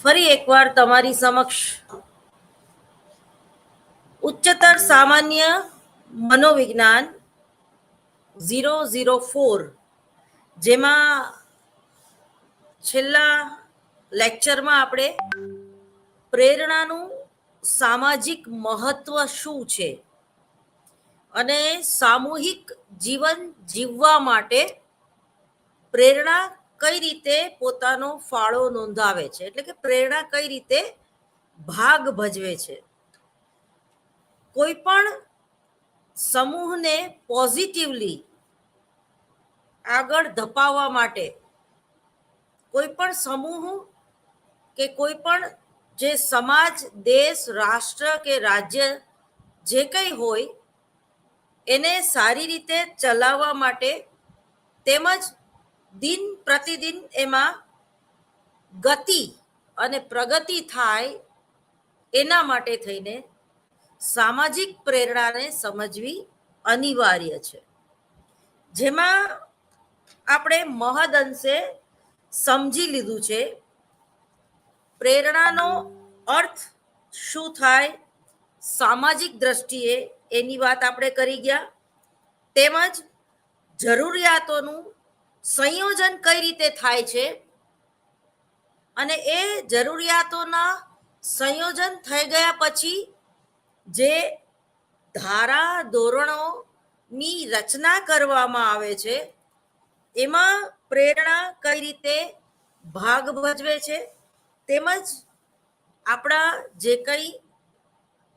ફરી એકવાર તમારી સમક્ષ ઉચ્ચતર સામાન્ય મનોવિજ્ઞાન 004 જેમાં છેલ્લા લેક્ચરમાં આપણે પ્રેરણાનું સામાજિક મહત્વ શું છે અને સામૂહિક જીવન જીવવા માટે પ્રેરણા કઈ રીતે પોતાનો ફાળો નોંધાવે છે, એટલે કે પ્રેરણા કઈ રીતે ભાગ ભજવે છે. કોઈ પણ સમૂહને પોઝિટિવલી આગળ ધપાવવા માટે કોઈ પણ સમૂહ કે કોઈ પણ જે સમાજ, દેશ, રાષ્ટ્ર કે રાજ્ય જે કંઈ હોય એને સારી રીતે ચલાવવા માટે તેમજ દિન પ્રતિદિન એમાં ગતિ અને પ્રગતિ થાય એના માટે થઈને સામાજિક પ્રેરણાને સમજવી અનિવાર્ય છે. જેમાં આપણે મહદઅંશે સમજી લીધું છે પ્રેરણાનો અર્થ શું થાય સામાજિક દ્રષ્ટિએ, એની વાત આપણે કરી ગયા. તેમજ જરૂરિયાતોનું સંયોજન કઈ રીતે થાય છે અને એ જરૂરિયાતોના સંયોજન થઈ ગયા પછી જે ધારા ધોરણોની રચના કરવામાં આવે છે એમાં પ્રેરણા કઈ રીતે ભાગ ભજવે છે, તેમજ આપણા જે કંઈ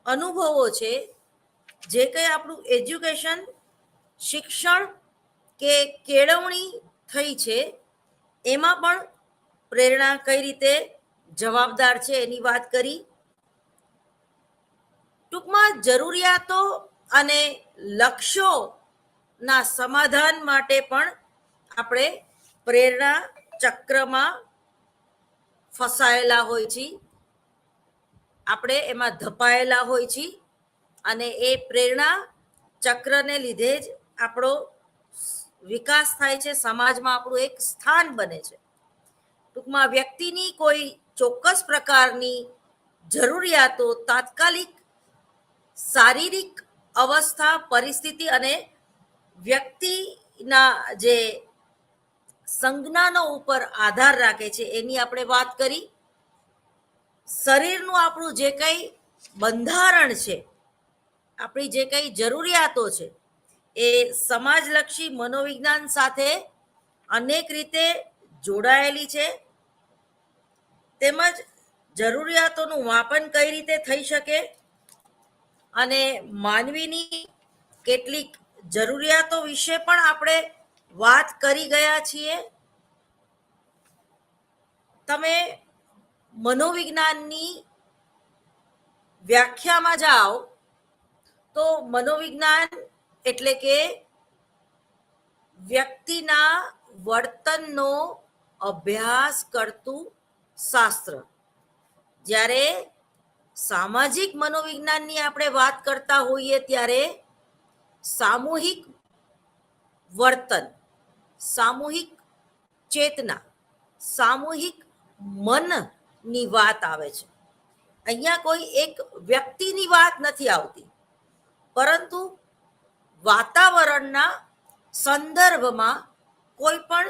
અનુભવો છે, જે કંઈ આપણું એજ્યુકેશન, શિક્ષણ કે કેળવણી થઈ છે એમાં પણ પ્રેરણા કઈ રીતે જવાબદાર છે એની વાત કરી. ટૂંકમાં જરૂરિયાતો અને લક્ષ્યોના સમાધાન માટે પણ આપણે પ્રેરણા ચક્રમાં ફસાયેલા હોય છે, આપણે એમાં ધપાયેલા હોય છે અને એ પ્રેરણા ચક્રને લીધે જ આપણો વિકાસ થાય છે, સમાજમાં આપણું એક સ્થાન બને છે. ટૂંકમાં વ્યક્તિની કોઈ ચોક્કસ પ્રકારની જરૂરિયાતો તાત્કાલિક શારીરિક અવસ્થા, પરિસ્થિતિ અને વ્યક્તિના જે સંજ્ઞાનો ઉપર આધાર રાખે છે એની આપણે વાત કરી. શરીરનું આપણું જે કંઈ બંધારણ છે, આપણી જે કંઈ જરૂરિયાતો છે એ સમાજલક્ષી મનોવિજ્ઞાન સાથે અનેક રીતે જોડાયેલી છે. તેમજ જરૂરિયાતોનું માપન કઈ રીતે થઈ શકે અને માનવીની કેટલીક જરૂરિયાતો વિશે પણ આપણે વાત કરી ગયા છીએ. તમે મનોવિજ્ઞાનની વ્યાખ્યામાં જાઓ તો મનોવિજ્ઞાન એટલે કે વ્યક્તિના વર્તનનો અભ્યાસ કરતું શાસ્ત્ર. જ્યારે સામાજિક મનોવિજ્ઞાનની આપણે વાત કરતા હોઈએ ત્યારે સામૂહિક વર્તન, સામૂહિક ચેતના, સામૂહિક મનની વાત આવે છે. અહીંયા કોઈ એક વ્યક્તિની વાત નથી આવતી, પરંતુ વાતાવરણના સંદર્ભમાં કોઈ પણ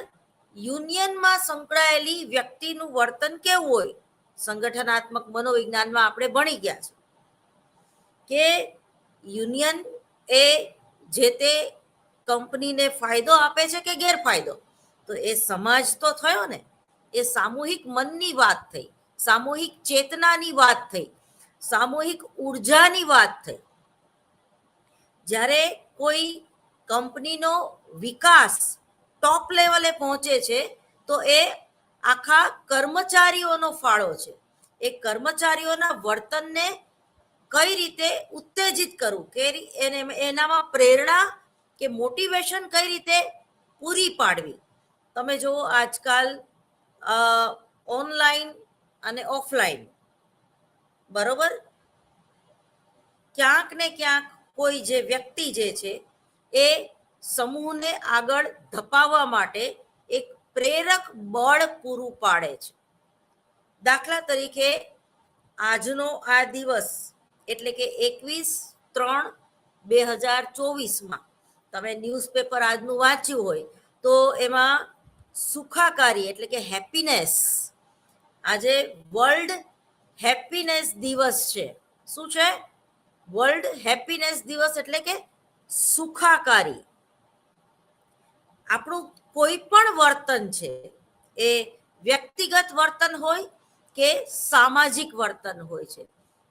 યુનિયનમાં સંકળાયેલી વ્યક્તિનું વર્તન કેવું હોય, સંગઠનાત્મક મનોવિજ્ઞાનમાં આપણે ભણી ગયા છે કે યુનિયન એ જે તે કંપનીને ફાયદો આપે છે કે ગેરફાયદો, તો એ સમાજ તો થયો ને. એ સામૂહિક મનની વાત થઈ, સામૂહિક ચેતનાની વાત થઈ, સામૂહિક ઉર્જાની વાત થઈ. જ્યારે કોઈ કંપનીનો વિકાસ ટોપ લેવલે પહોંચે છે તો એ આખા કર્મચારીઓનો ફાળો છે. એ કર્મચારીઓના વર્તનને કઈ રીતે ઉત્તેજિત કરવું, કે એનામાં પ્રેરણા કે મોટિવેશન કઈ રીતે પૂરી પાડવી. તમે જુઓ આજકાલ ઓનલાઈન અને ઓફલાઈન, બરોબર, ક્યાંક ને ક્યાંક કોઈ જે વ્યક્તિ જે છે એ સમૂહને આગળ ધપાવવા માટે એક પ્રેરક બળ પૂરું પાડે છે. દાખલા તરીકે આજનો આ દિવસ એટલે કે 21/3/2024 તમે ન્યૂઝપેપર આજનું વાંચ્યું હોય તો એમાં સુખાકારી એટલે કે હેપીનેસ, આજે વર્લ્ડ હેપીનેસ દિવસ છે. શું છે? વર્લ્ડ હેપીનેસ દિવસ એટલે કે સુખાકારી. આપણું કોઈ પણ વર્તન છે એ વ્યક્તિગત વર્તન હોય કે સામાજિક વર્તન હોય છે,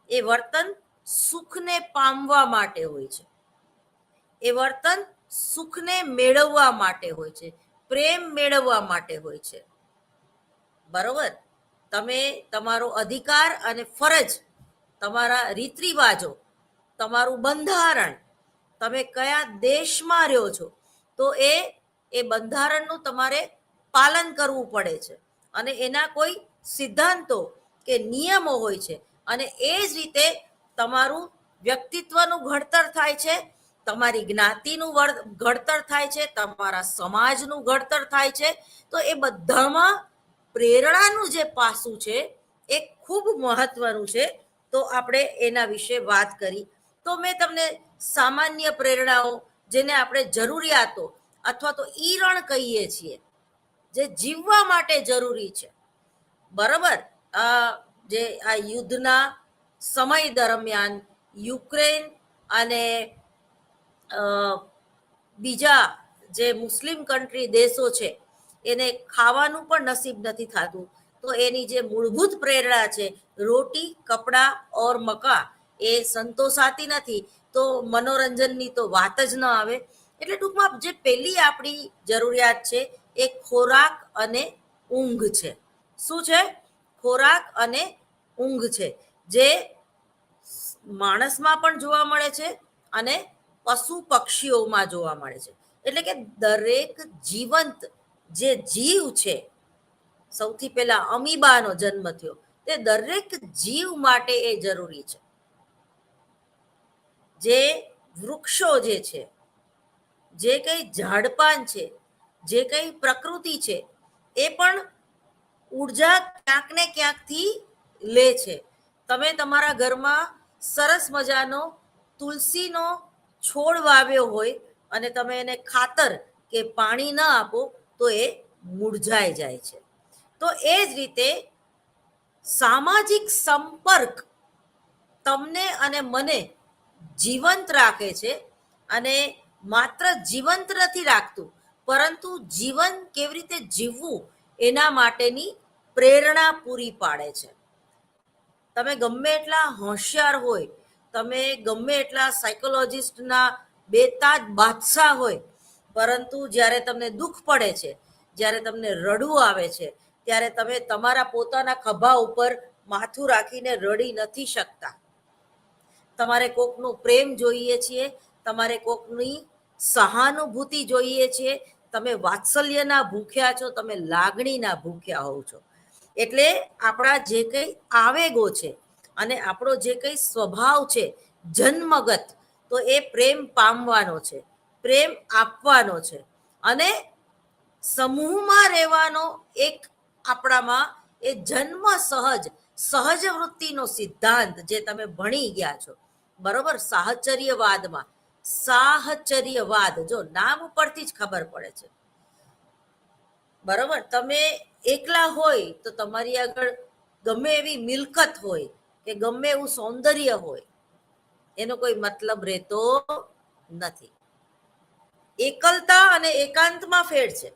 એ વર્તન સુખને પામવા માટે હોય છે, એ વર્તન સુખને મેળવવા માટે હોય છે, પ્રેમ મેળવવા માટે હોય છે. બરોબર? તમે તમારો અધિકાર અને ફરજ, તમારા રીત રિવાજો, તમારું બંધારણ, તમે કયા દેશમાં રહ્યો છો તો એ બંધારણનું તમારે પાલન કરવું પડે છે અને એના કોઈ સિદ્ધાંતો કે નિયમો હોય છે અને એ જ રીતે તમારું વ્યક્તિત્વનું ઘડતર થાય છે, તમારી જ્ઞાતિનું ઘડતર થાય છે, તમારા સમાજનું ઘડતર થાય છે. તો એ બધામાં પ્રેરણાનું જે પાસું છે એ ખૂબ મહત્વનું છે. તો આપણે એના વિશે વાત કરી. તો મેં તમને સામાન્ય પ્રેરણાઓ, જેને આપણે જરૂરિયાતો અથવા તો ઈરણ કહીએ છીએ, જે જીવવા માટે જરૂરી છે. બરાબર? જે આ યુદ્ધના સમય દરમિયાન યુક્રેન અને બીજા જે મુસ્લિમ કન્ટ્રી દેશો છે એને ખાવાનું પણ નસીબ નથી થતું, તો એની જે મૂળભૂત પ્રેરણા છે રોટી, કપડાં ઓર મકા, એ સંતોષાતી નથી તો મનોરંજનની તો વાત જ ન આવે. એટલે ટૂંકમાં જે પહેલી આપણી જરૂરિયાત છે એ ખોરાક અને ઊંઘ છે. શું છે? ખોરાક અને ઊંઘ છે, જે માણસમાં પણ જોવા મળે છે અને પશુ પક્ષીઓમાં જોવા મળે છે. એટલે કે દરેક જીવંત જે જીવ છે, સૌથી પહેલા અમીબાનો જન્મ થયો, તે દરેક જીવ માટે એ જરૂરી છે. જે વૃક્ષો જે છે, જે કઈ ઝાડપાન છે, જે કઈ પ્રકૃતિ છે, એ પણ ઉર્જા ક્યાંક ને ક્યાંકથી લે છે. તમે તમારા ઘરમાં સરસ મજાનો તુલસીનો છોડ વાવ્યો હોય અને તમે એને ખાતર કે પાણી ન આપો તો એ મુરઝાઈ જાય છે. તો એ જ રીતે સામાજિક સંપર્ક તમને અને મને જીવંત રાખે છે અને માત્ર જીવંત નથી રાખતું, પરંતુ જીવન કેવી રીતે જીવવું એના માટેની પ્રેરણા પૂરી પાડે છે. તમે ગમે એટલા હોશિયાર હોય, તમે ગમે એટલા સાયકોલોજીસ્ટના બેતાજ બાદશાહ હોય, પરંતુ જ્યારે તમને દુઃખ પડે છે, જ્યારે તમને રડવું આવે છે, ત્યારે તમે તમારા પોતાના ખભા ઉપર માથું રાખીને રડી નથી શકતા. તમારે કોકનું પ્રેમ જોઈએ છીએ, તમારે કોકની સહાનુભૂતિ જોઈએ છીએ, તમે વાત્સલ્યના ભૂખ્યા છો, તમે લાગણીના ભૂખ્યા હોવ છો. એટલે આપણા જે કંઈ આવેગો છે અને આપણો જે કંઈ સ્વભાવ છે જન્મગત, તો એ પ્રેમ પામવાનો છે, પ્રેમ આપવાનો છે અને સમૂહમાં રહેવાનો એક આપણામાં એ જન્મ સહજ વૃત્તિનો સિદ્ધાંત જે તમે ભણી ગયા છો. બરોબર? સાહચર્યવાદમાં, સાહચર્યવાદ જો નામ ઉપરથી જ ખબર પડે છે. બરોબર? તમે એકલા હોય તો તમારી આગળ ગમે એવી મિલકત હોય કે ગમે એવું સૌંદર્ય હોય, એનો કોઈ મતલબ રહેતો નથી. એકલતા અને એકાંતમાં ફેર છે.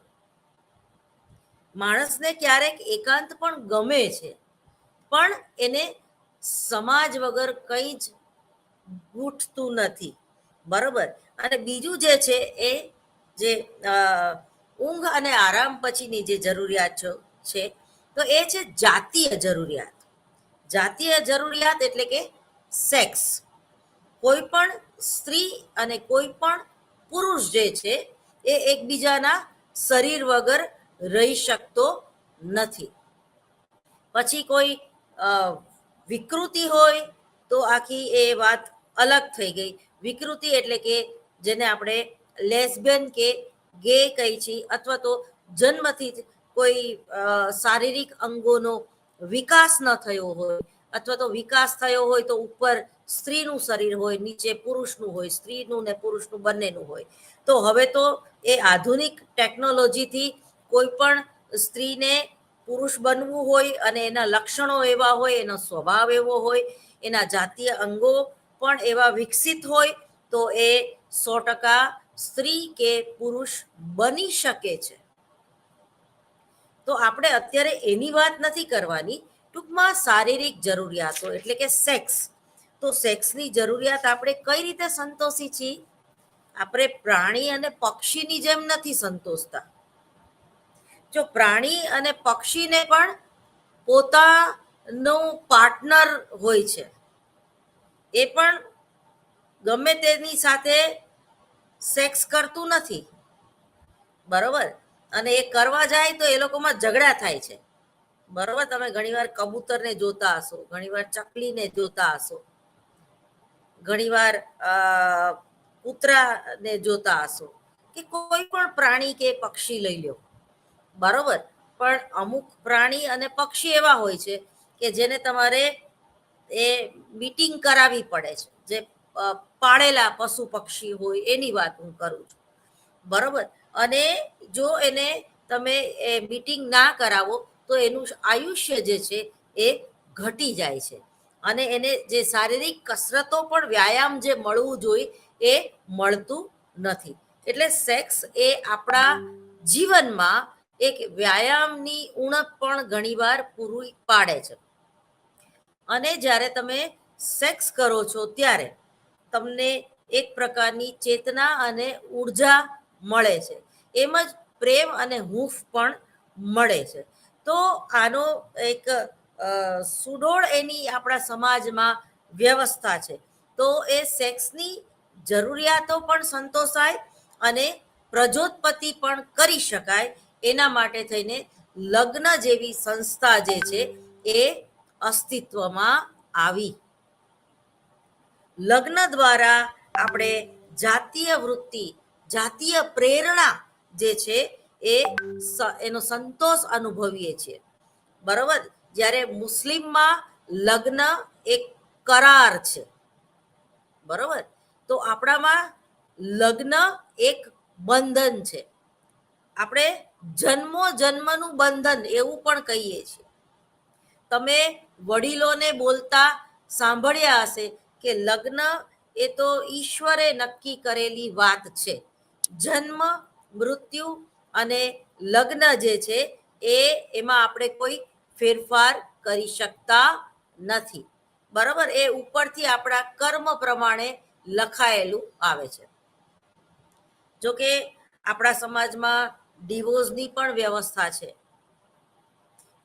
માણસને ક્યારેક એકાંત પણ ગમે છે, પણ એને સમાજ વગર કંઈ જ ગૂંઠતું નથી. બરોબર? અને બીજું જે છે એ જે ઊંઘ અને આરામ પછીની જે જરૂરિયાત છે, તો એ છે જાતીય જરૂરિયાત. જાતીય જરૂરિયાત એટલે કે સેક્સ. કોઈ પણ સ્ત્રી અને કોઈ પણ પુરુષ જે છે એ એકબીજાના શરીર વગર રહી શકતો નથી. પછી કોઈ વિકૃતિ હોય તો આખી એ વાત અલગ થઈ ગઈ. વિકૃતિ એટલે કે જેને આપણે લેસ્બિયન કે ગે કહી છીએ, અથવા તો જન્મથી જ કોઈ શારીરિક અંગોનો વિકાસ ન થયો હોય, અથવા તો વિકાસ થયો હોય તો ઉપર સ્ત્રીનું શરીર હોય, નીચે પુરુષનું હોય, સ્ત્રીનું ને પુરુષનું બંનેનું હોય. તો હવે તો એ આધુનિક ટેકનોલોજીથી કોઈ પણ સ્ત્રીને પુરુષ બનવું હોય અને એના લક્ષણો એવા હોય, એનો સ્વભાવ એવો હોય, એના જાતીય અંગો પણ એવા વિકસિત હોય, તો એ 100% સ્ત્રી કે પુરુષ બની શકે છે. તો આપણે અત્યારે એની વાત નથી કરવાની, ટૂંકમાં શારીરિક જરૂરિયાતો એટલે કે સેક્સ. તો સેક્સની જરૂરિયાત આપણે કઈ રીતે સંતોષી છીએ? આપણે પ્રાણી અને પક્ષીની જેમ નથી સંતોષતા. જો પ્રાણી અને પક્ષીને પણ પોતાનો પાર્ટનર હોય છે, એ પણ ગમે તેની સાથે સેક્સ કરતું નથી, બરોબર? અને એ કરવા જાય તો એ લોકોમાં ઝઘડા થાય છે, બરોબર? તમે ઘણીવાર કબૂતરને જોતા હશો, ઘણીવાર ચકલીને જોતા હશો, ઘણીવાર કૂતરાને જોતા હશો, કે કોઈ પણ પ્રાણી કે પક્ષી લઈ લો, બરોબર? પણ અમુક પ્રાણી અને પક્ષી એવા હોય છે કે જેને તમારે એ મીટિંગ કરાવવી પડે છે. જે પાળેલા પશુ પક્ષી હોય એની વાત હું કરું છું, બરોબર? અને જો એને તમે એ મીટિંગ ના કરાવો તો એનું આયુષ્ય જે છે એ ઘટી જાય છે, અને એને જે શારીરિક કસરતો પણ વ્યાયામ જે મળવું જોઈએ એ મળતું નથી. એટલે સેક્સ એ આપણા જીવનમાં એક વ્યાયામની ઉણપ પણ ઘણીવાર પૂરી પાડે છે. અને જ્યારે તમે સેક્સ કરો છો ત્યારે તમને એક પ્રકારની ચેતના અને ઉર્જા મળે છે, એમ જ પ્રેમ અને હૂંફ પણ મળે છે. તો આનો એક સુડોળ એની આપણા સમાજમાં વ્યવસ્થા છે. તો એ સેક્સની જરૂરિયાતો પણ સંતોષાય અને પ્રજોત્પત્તિ પણ કરી શકાય, એના માટે થઈને લગ્ન જેવી સંસ્થા જે છે એ અસ્તિત્વમાં આવી. લગ્ન દ્વારા આપણે જાતીય વૃત્તિ, જાતીય પ્રેરણા જે છે એ એનો સંતોષ અનુભવીએ છીએ, બરોબર? જ્યારે મુસ્લિમમાં લગ્ન એક કરાર છે, બરોબર? તો આપણામાં લગ્ન એક બંધન છે. આપણે જન્મો જન્મનું બંધન એવું પણ કહીએ છીએ. તમે વડીલોને બોલતા સાંભળ્યા હશે કે લગ્ન એ તો ઈશ્વરે નક્કી કરેલી વાત છે. જન્મ, મૃત્યુ અને લગ્ન જે છે એમાં આપણે કોઈ ફેરફાર કરી શકતા નથી, બરોબર? એ ઉપરથી આપણા કર્મ પ્રમાણે લખાયેલું આવે છે. જોકે આપણા સમાજમાં ડિવોર્સની પણ વ્યવસ્થા છે,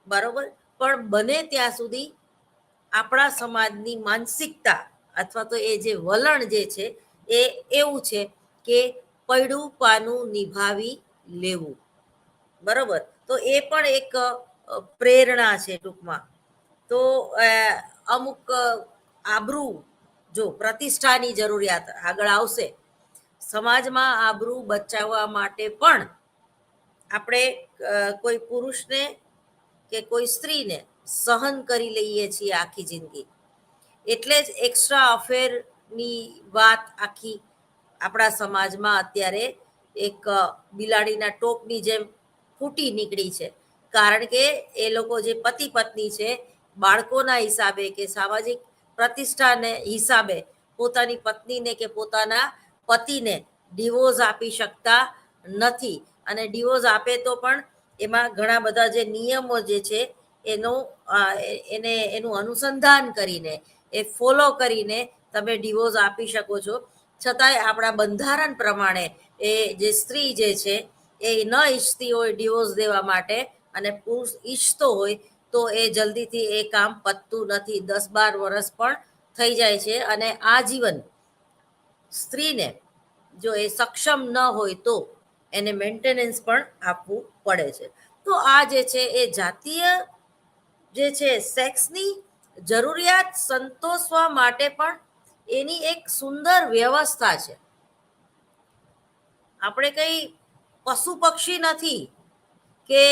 બરોબર? પણ બને ત્યાં સુધી આપણા સમાજની માનસિકતા અથવા તો એ જે વલણ જે છે એ એવું છે કે પૈડું પાનું નિભાવી લેવું, બરોબર? તો એ પણ એક પ્રેરણા છે ટૂંકમાં. તો અમુક આબરૂ, જો પ્રતિષ્ઠાની જરૂરિયાત આગળ આવશે, સમાજમાં આબરૂ બચાવવા માટે પણ આપણે કોઈ પુરુષને કે કોઈ સ્ત્રીને સહન કરી લઈએ છીએ આખી જિંદગી. એટલે જ એક્સ્ટ્રા અફેરની વાત આખી આપણા સમાજમાં અત્યારે એક બિલાડીના ટોપની જેમ ફૂટી નીકળી છે. કારણ કે એ લોકો જે પતિ પત્ની છે, બાળકોના હિસાબે કે સામાજિક પ્રતિષ્ઠાને હિસાબે પોતાની પત્નીને કે પોતાના પતિને ડિવોર્સ આપી શકતા નથી. અને ડિવોર્સ આપે તો પણ એમાં ઘણા બધા જે નિયમો જે છે એનું અનુસંધાન કરીને, એ ફોલો કરીને તમે ડિવોર્સ આપી શકો છો. છતાંય આપણા બંધારણ પ્રમાણે એ જે સ્ત્રી જે છે એ ન ઈચ્છતી હોય ડિવોર્સ દેવા માટે, અને પુરુષ ઈચ્છતો હોય તો એ જલ્દીથી એ કામ પતતું નથી. 10-12 વર્ષ પણ થઈ જાય છે, અને આજીવન સ્ત્રીને જો એ સક્ષમ ન હોય તો એને મેન્ટેનન્સ પણ આપવું પડે છે. તો આ જે છે એ જાતીય જે છે સેક્સની જરૂરિયાત સંતોષવા માટે પણ એની એક સુંદર વ્યવસ્થા છે. આપણે કઈ પશુ પક્ષી નથી કે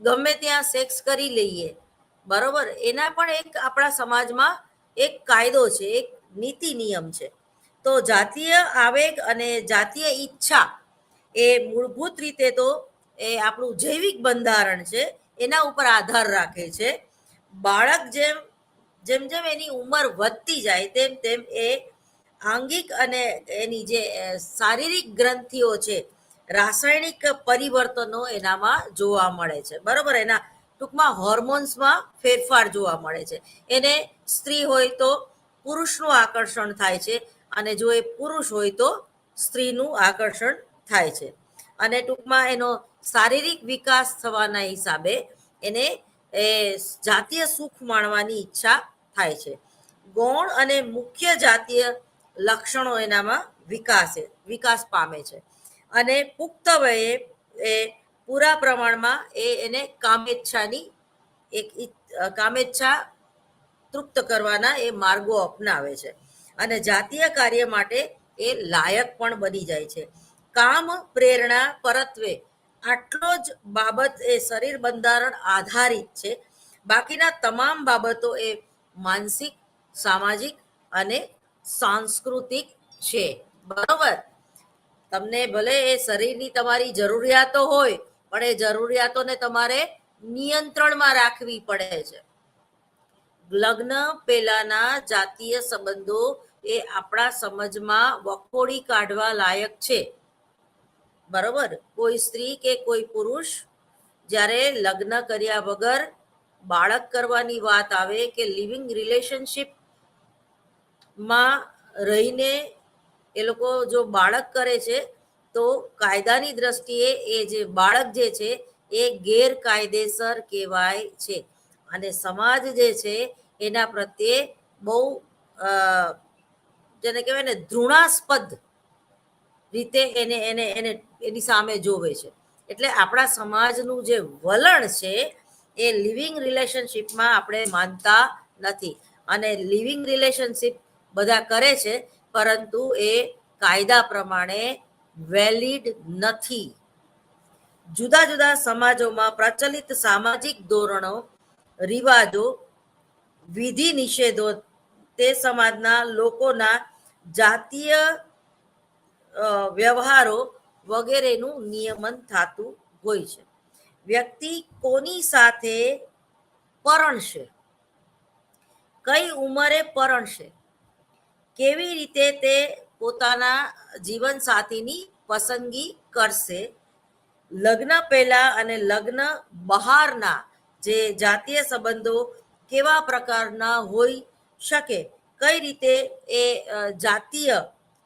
ગમે ત્યાં સેક્સ કરી લઈએ, બરોબર, એના પણ એક આપણા સમાજમાં એક કાયદો છે, એક નીતિ નિયમ છે. તો જાતીય આવેગ અને જાતીય ઈચ્છા એ મૂળભૂત રીતે તો એ આપણું જૈવિક બંધારણ છે, એના ઉપર આધાર રાખે છે. બાળક જેમ જેમ જેમ એની ઉંમર વધતી જાય તેમ તેમ એ આંગિક અને એની જે શારીરિક ગ્રંથિઓ છે, રાસાયણિક પરિવર્તનો એનામાં જોવા મળે છે. બરોબર, એના ટૂંકમાં હોર્મોન્સમાં ફેરફાર જોવા મળે છે. એને સ્ત્રી હોય તો પુરુષનું આકર્ષણ થાય છે, અને જો એ પુરુષ હોય તો સ્ત્રીનું આકર્ષણ થાય છે. અને ટૂંકમાં એનો શારીરિક વિકાસ થવાના હિસાબે એને એ જાતીય સુખ માણવાની ઈચ્છા થાય છે. ગૌણ અને મુખ્ય જાતીય લક્ષણો એનામાં વિકાસ પામે છે. અને પુખ્ત વયે એ પૂરા પ્રમાણમાં એને કામેચ્છાની એક કામેચ્છા તૃપ્ત કરવાના એ માર્ગો અપનાવે છે, અને જાતીય કાર્ય માટે એ લાયક પણ બની જાય છે. કામ પ્રેરણા પરત્વે આટલો જ બાબત એ શરીર બંધારણ આધારિત છે. બાકીના તમામ બાબતો એ માનસિક, સામાજિક અને સાંસ્કૃતિક છે. બરોબર, તમને ભલે એ શરીરની તમારી જરૂરિયાતો હોય, પણ એ જરૂરિયાતોને તમારે નિયંત્રણમાં રાખવી પડે છે. લગ્ન પહેલાના જાતીય સંબંધો એ આપણા સમજમાં વખોડી કાઢવા લાયક છે. બરોબર, કોઈ સ્ત્રી કે કોઈ પુરુષ જ્યારે લગ્ન કર્યા વગર બાળક કરવાની વાત આવે કે લિવિંગ રિલેશનશીપમાં રહીને એ લોકો જો બાળક કરે છે, તો કાયદાની દ્રષ્ટિએ એ જે બાળક જે છે એ ગેરકાયદેસર કહેવાય છે. અને સમાજ જે છે એના પ્રત્યે બહુ જેને કહેવાય ને ધૃણાસ્પદ રીતે એને એને એને એની સામે જોવે છે. એટલે આપણા સમાજનું જે વલણ છે એ લિવિંગ રિલેશનશીપમાં આપણે માનતા નથી. અને લિવિંગ રિલેશનશીપ બધા કરે છે, પરંતુ એ કાયદા પ્રમાણે વેલિડ નથી. જુદા જુદા સમાજોમાં પ્રચલિત સામાજિક ધોરણો, રિવાજો, વિધિ નિષેધો તે સમાજના લોકોના જાતીય વ્યવહારો વગેરેનું નિયમન થતું હોય છે. વ્યક્તિ કોની સાથે પરણશે, કઈ ઉંમરે પરણશે, કેવી રીતે તે પોતાના જીવનસાથીની પસંદગી કરશે, લગ્ન પહેલા અને લગ્ન બહારના જે જાતીય સંબંધો કેવા પ્રકારના હોઈ શકે, કઈ રીતે એ જાતીય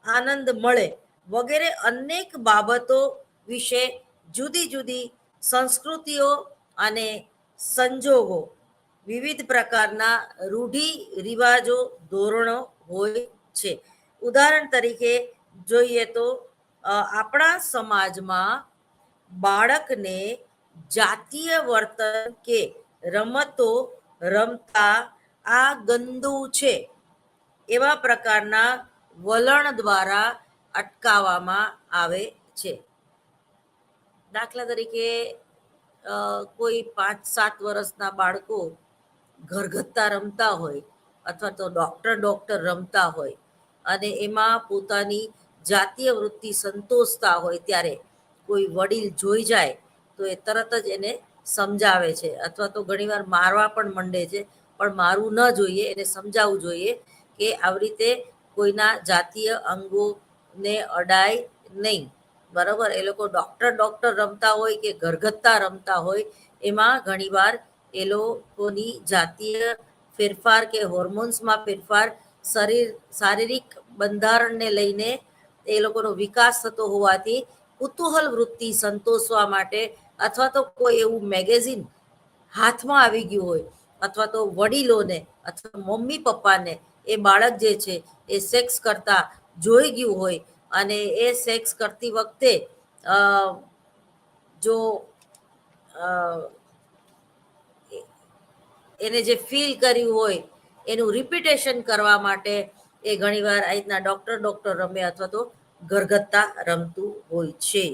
આનંદ મળે વગેરે અનેક બાબતો વિશે જુદી જુદી સંસ્કૃતિઓ અને સંજોગો, વિવિધ પ્રકારના રૂઢિ રિવાજો, ધોરણો હોય છે. ઉદાહરણ તરીકે જોઈએ તો આપણા સમાજમાં બાળકને જાતીય વર્તન કે રમતો રમતા આ ગંદુ છે એવા પ્રકારના વલણ દ્વારા અટકાવવામાં આવે છે. દાખલા તરીકે કોઈ 5-7 વર્ષના બાળકો ઘરગથ્થા રમતા હોય, અથવા તો ડોક્ટર રમતા હોય, અને એમાં પોતાની જાતીય વૃત્તિ સંતોષતા હોય, ત્યારે કોઈ વડીલ જોઈ જાય તો એ તરત જ એને સમજાવે છે, અથવા તો ઘણીવાર મારવા પણ માંડે છે. પણ મારવું ન જોઈએ, એને સમજાવવું જોઈએ કે આવી રીતે કોઈના જાતીય અંગોને અડાય નહીં. બરાબર, એ લોકો ડોક્ટર રમતા હોય કે ઘરગથ્થા રમતા હોય, એમાં ઘણીવાર એ લોકોની જાતીય ફેરફાર કે હોર્મોન્સમાં ફેરફાર, શારીરિક બંધારણને લઈને એ લોકોનો વિકાસ થતો હોવાથી કુતૂહલ વૃત્તિ સંતોષવા માટે, અથવા તો કોઈ એવું મેગેઝિન હાથમાં આવી ગયું હોય, અથવા તો વડીલોને અથવા મમ્મી પપ્પાને એ બાળક જે છે એ સેક્સ કરતા જોઈ ગયું હોય, અને એ સેક્સ કરતી વખતે જો એને જે ફીલ કર્યું હોય એનું રિપીટેશન કરવા માટે એ ઘણીવાર આ રીતના ડોક્ટર રમે, અથવા તો ઘરગથ્થા રમતું હોય છે.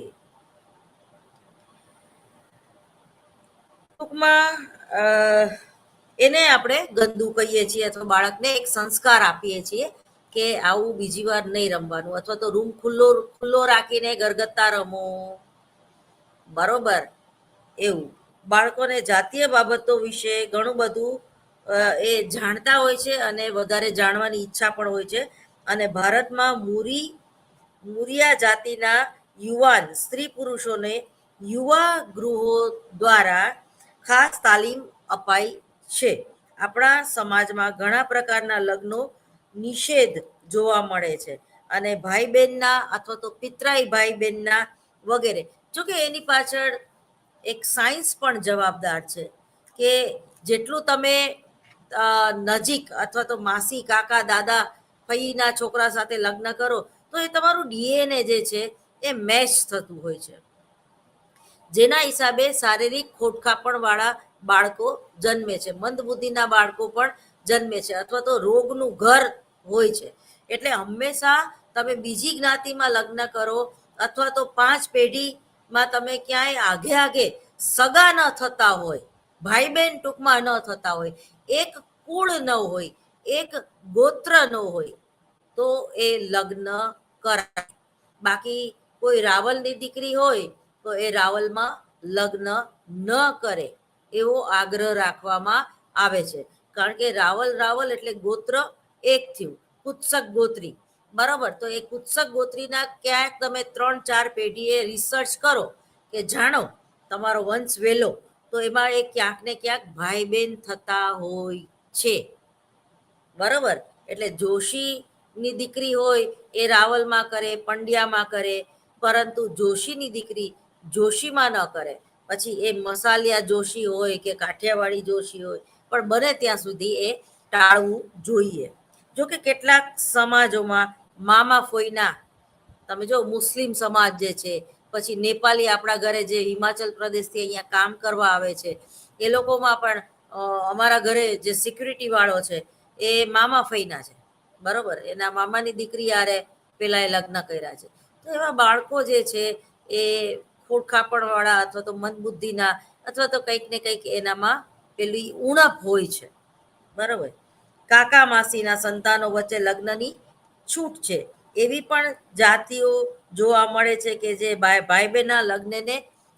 ટૂંકમાં એને આપણે ગંદુ કહીએ છીએ, અથવા બાળકને એક સંસ્કાર આપીએ છીએ કે આવું બીજી વાર નહીં રમવાનું, અથવા તો રૂમ ખુલ્લો ખુલ્લો રાખીને ગરગત્તા રમો, બરોબર. એવું બાળકોને જાતીય બાબતો વિશે ઘણું બધું એ જાણતા હોય છે અને વધારે જાણવાની ઈચ્છા પણ હોય છે. અને ભારતમાં મુરિયા જાતિના યુવાન સ્ત્રી પુરુષોને યુવા ગૃહો દ્વારા ખાસ તાલીમ અપાઈ છે. આપણા સમાજમાં ઘણા પ્રકારના લગ્નો નિષેધ જોવા મળે છે, અને ભાઈ બહેનના અથવા તો પિતરાઈ ભાઈ બહેનના વગેરે. જોકે એની પાછળ એક સાયન્સ પણ જવાબદાર છે કે જેટલું તમે નજીક અથવા તો માસી, કાકા, દાદા, ફઈના છોકરા સાથે લગ્ન કરો તો એ તમારું ડીએનએ જે છે એ મેચ થતું હોય છે, જેના હિસાબે શારીરિક ખોટખાપણ વાળા બાળકો જન્મે છે, મંદબુદ્ધિના બાળકો પણ જન્મે છે, અથવા તો રોગનું ઘર હોય છે. એટલે હંમેશા તમે બીજી જ્ઞાતિમાં લગ્ન કરો અથવા તો 5 પેઢીમાં તમે ક્યાંય આગે આગે સગા ન થતા હોય, ભાઈ બહેન ટૂંકમાં ન થતા હોય, એક કુળ ન હોય, એક ગોત્ર ન હોય, તો એ લગ્ન કરાય. બાકી કોઈ રાવલની દીકરી હોય તો એ રાવલમાં લગ્ન ન કરે એવો આગ્રહ રાખવામાં આવે છે. કારણ કે રાવલ રાવલ એટલે ગોત્ર એક થયું, કુત્સક ગોત્રી, બરાબર. તો એ કુત્સક ગોત્રીના ક્યાંક તમે 3-4 પેઢીએ રિસર્ચ કરો કે જાણો તમારો વંશ વેલો, તો એમાં એ ક્યાંક ને ક્યાંક ભાઈ બહેન થતા હોય છે, બરાબર. એટલે જોશીની દીકરી હોય એ રાવલમાં કરે, પંડ્યામાં કરે, પરંતુ જોશીની દીકરી જોશીમાં ન કરે. પછી એ મસાલિયા જોશી હોય કે કાઠિયાવાડી જોશી હોય, પણ બને ત્યાં સુધી એ ટાળવું જોઈએ. જો કે કેટલાક સમાજોમાં મામા ફોઈના, તમે જો મુસ્લિમ સમાજ જે છે, પછી નેપાળી આપણા ઘરે જે હિમાચલ પ્રદેશથી અહીંયા કામ કરવા આવે છે, એ લોકોમાં પણ અમારા ઘરે જે સિક્યુરિટી વાળો છે એ મામા ફઈના છે, બરોબર. એના મામાની દીકરી યારે પેલા એ લગ્ન કર્યા છે. તો એવા બાળકો જે છે એ ખોડખાપણ વાળા અથવા તો મંદબુદ્ધિના અથવા તો કંઈક ને કંઈક એનામાં પેલી ઉણપ હોય છે, બરોબર. કાકા માસીના સંતાનો વચ્ચે લગ્નની છૂટ છે, એવી પણ જાતિઓ જોવા મળે છે કે જે ભાઈ બહેનના લગ્નને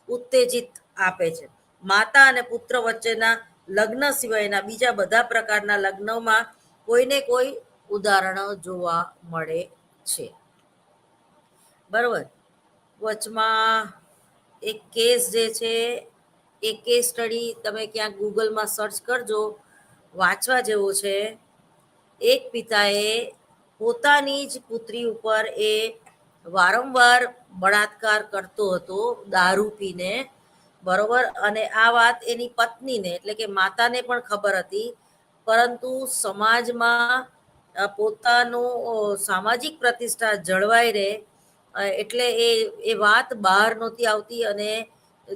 ઉત્તેજિત આપે છે. માતા અને પુત્ર વચ્ચેના લગ્ન સિવાયના બીજા બધા પ્રકારના લગ્નોમાં કોઈને કોઈ ઉદાહરણો જોવા મળે છે, બરોબર. વચમાં એક કેસ જે છે એ કેસ સ્ટડી તમે ક્યાંક ગૂગલમાં સર્ચ કરજો, વાંચવા જેવો છે. એક પિતાએ પોતાની જ પુત્રી ઉપર એ વારંવાર બળાત્કાર કરતો હતો દારૂ પીને, બરોબર. અને આ વાત એની પત્નીને એટલે કે માતાને પણ ખબર હતી, પરંતુ સમાજમાં પોતાનો સામાજિક પ્રતિષ્ઠા જળવાઈ રહે એટલે એ વાત બહાર નહોતી આવતી, અને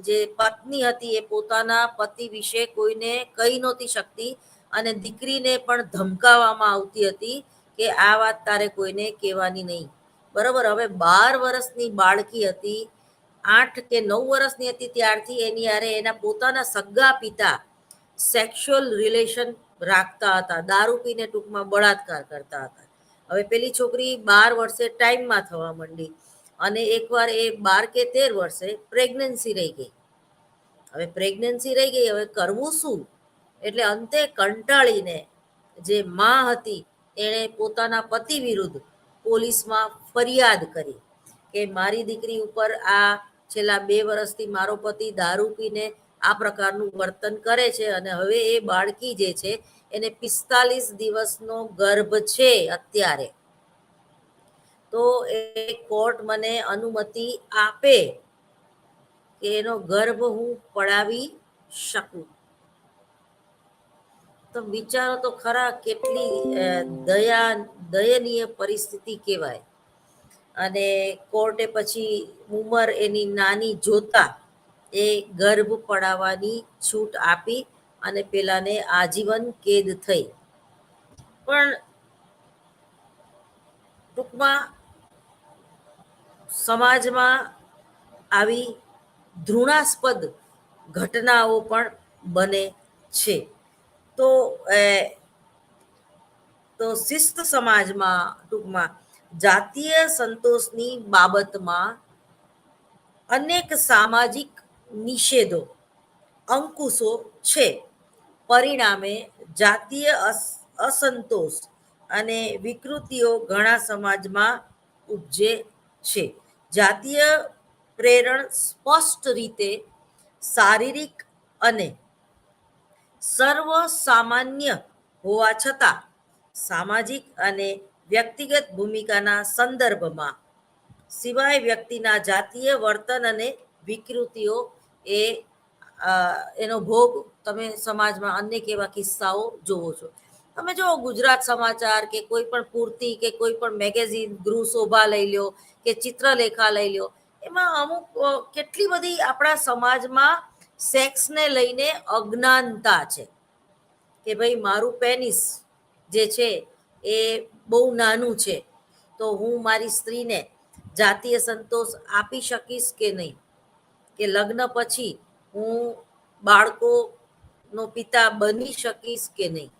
જે પત્ની હતી એ પોતાના પતિ વિશે કોઈને કહી નહોતી શકતી, અને દીકરીને પણ ધમકાવવામાં આવતી હતી કે આ વાત તારે કોઈને કહેવાની નહીં, બરોબર. હવે 12 વર્ષની બાળકી હતી, 8 કે 9 વર્ષની હતી ત્યારથી એની યારે એના પોતાના સગા પિતા સેક્સ્યુઅલ રિલેશન રાખતા હતા, દારૂ પીને ટૂંકમાં બળાત્કાર કરતા હતા. હવે પેલી છોકરી 12 વર્ષે ટાઈમમાં થવા માંડી, અને એકવાર એ 12 કે 13 વર્ષે પ્રેગ્નન્સી રહી ગઈ. હવે પ્રેગ્નન્સી રહી ગઈ, હવે કરવું શું? એટલે અંતે કંટાળીને જે માં હતી એણે પોતાના પતિ વિરુદ્ધ પોલીસમાં ફરિયાદ કરી કે મારી દીકરી ઉપર આ છેલ્લા 2 વર્ષથી મારો પતિ દારૂ પીને આ પ્રકારનું વર્તન કરે છે, અને હવે એ બાળકી જે છે એને 45 દિવસનો ગર્ભ છે અત્યારે, તો એ કોર્ટ મને અનુમતિ આપે કે એનો ગર્ભ હું પડાવી શકું. તો વિચારો તો ખરા કેટલી દયનીય પરિસ્થિતિ કહેવાય. અને કોર્ટે પછી ઉંમર એની નાની જોતા એ ગર્ભ પડાવવાની છૂટ આપી, અને પેલાને આજીવન કેદ થઈ. પણ ટૂંકમાં સમાજમાં આવી ધૃણાસ્પદ ઘટનાઓ પણ બને છે. તો તો શિસ્ત સમાજમાં ટૂંકમાં જાતીય સંતોષની બાબતમાં અનેક સામાજિક નિષેધો અંકુશો છે. પરિણામે જાતીય અસંતોષ અને વિકૃતિઓ ઘણા સમાજમાં ઉપજે છે. જાતીય પ્રેરણ સ્પષ્ટ રીતે શારીરિક અને સર્વ સામાન્ય હોવા છતાં સામાજિક અને વ્યક્તિગત ભૂમિકાના સંદર્ભમાં સિવાય વ્યક્તિના જાતીય વર્તન અને વિકૃતિઓ એ એનો ભોગ તમે સમાજમાં અનેક એવા કિસ્સાઓ જોવો છો. તમે જો ગુજરાત સમાચાર કે કોઈ પણ પૂર્તિ કે કોઈ પણ મેગેઝિન ગૃહ શોભા લઈ લો કે ચિત્રલેખા લઈ લો, એમાં અમુક કેટલી બધી આપણા સમાજમાં સેક્સને લઈને અજ્ઞાનતા છે કે ભાઈ મારું પેનિસ જે છે એ બહુ નાનું છે, તો હું મારી સ્ત્રીને જાતીય સંતોષ આપી શકીશ કે નહીં, કે લગ્ન પછી હું બાળકોનો પિતા બની શકીશ કે નહીં.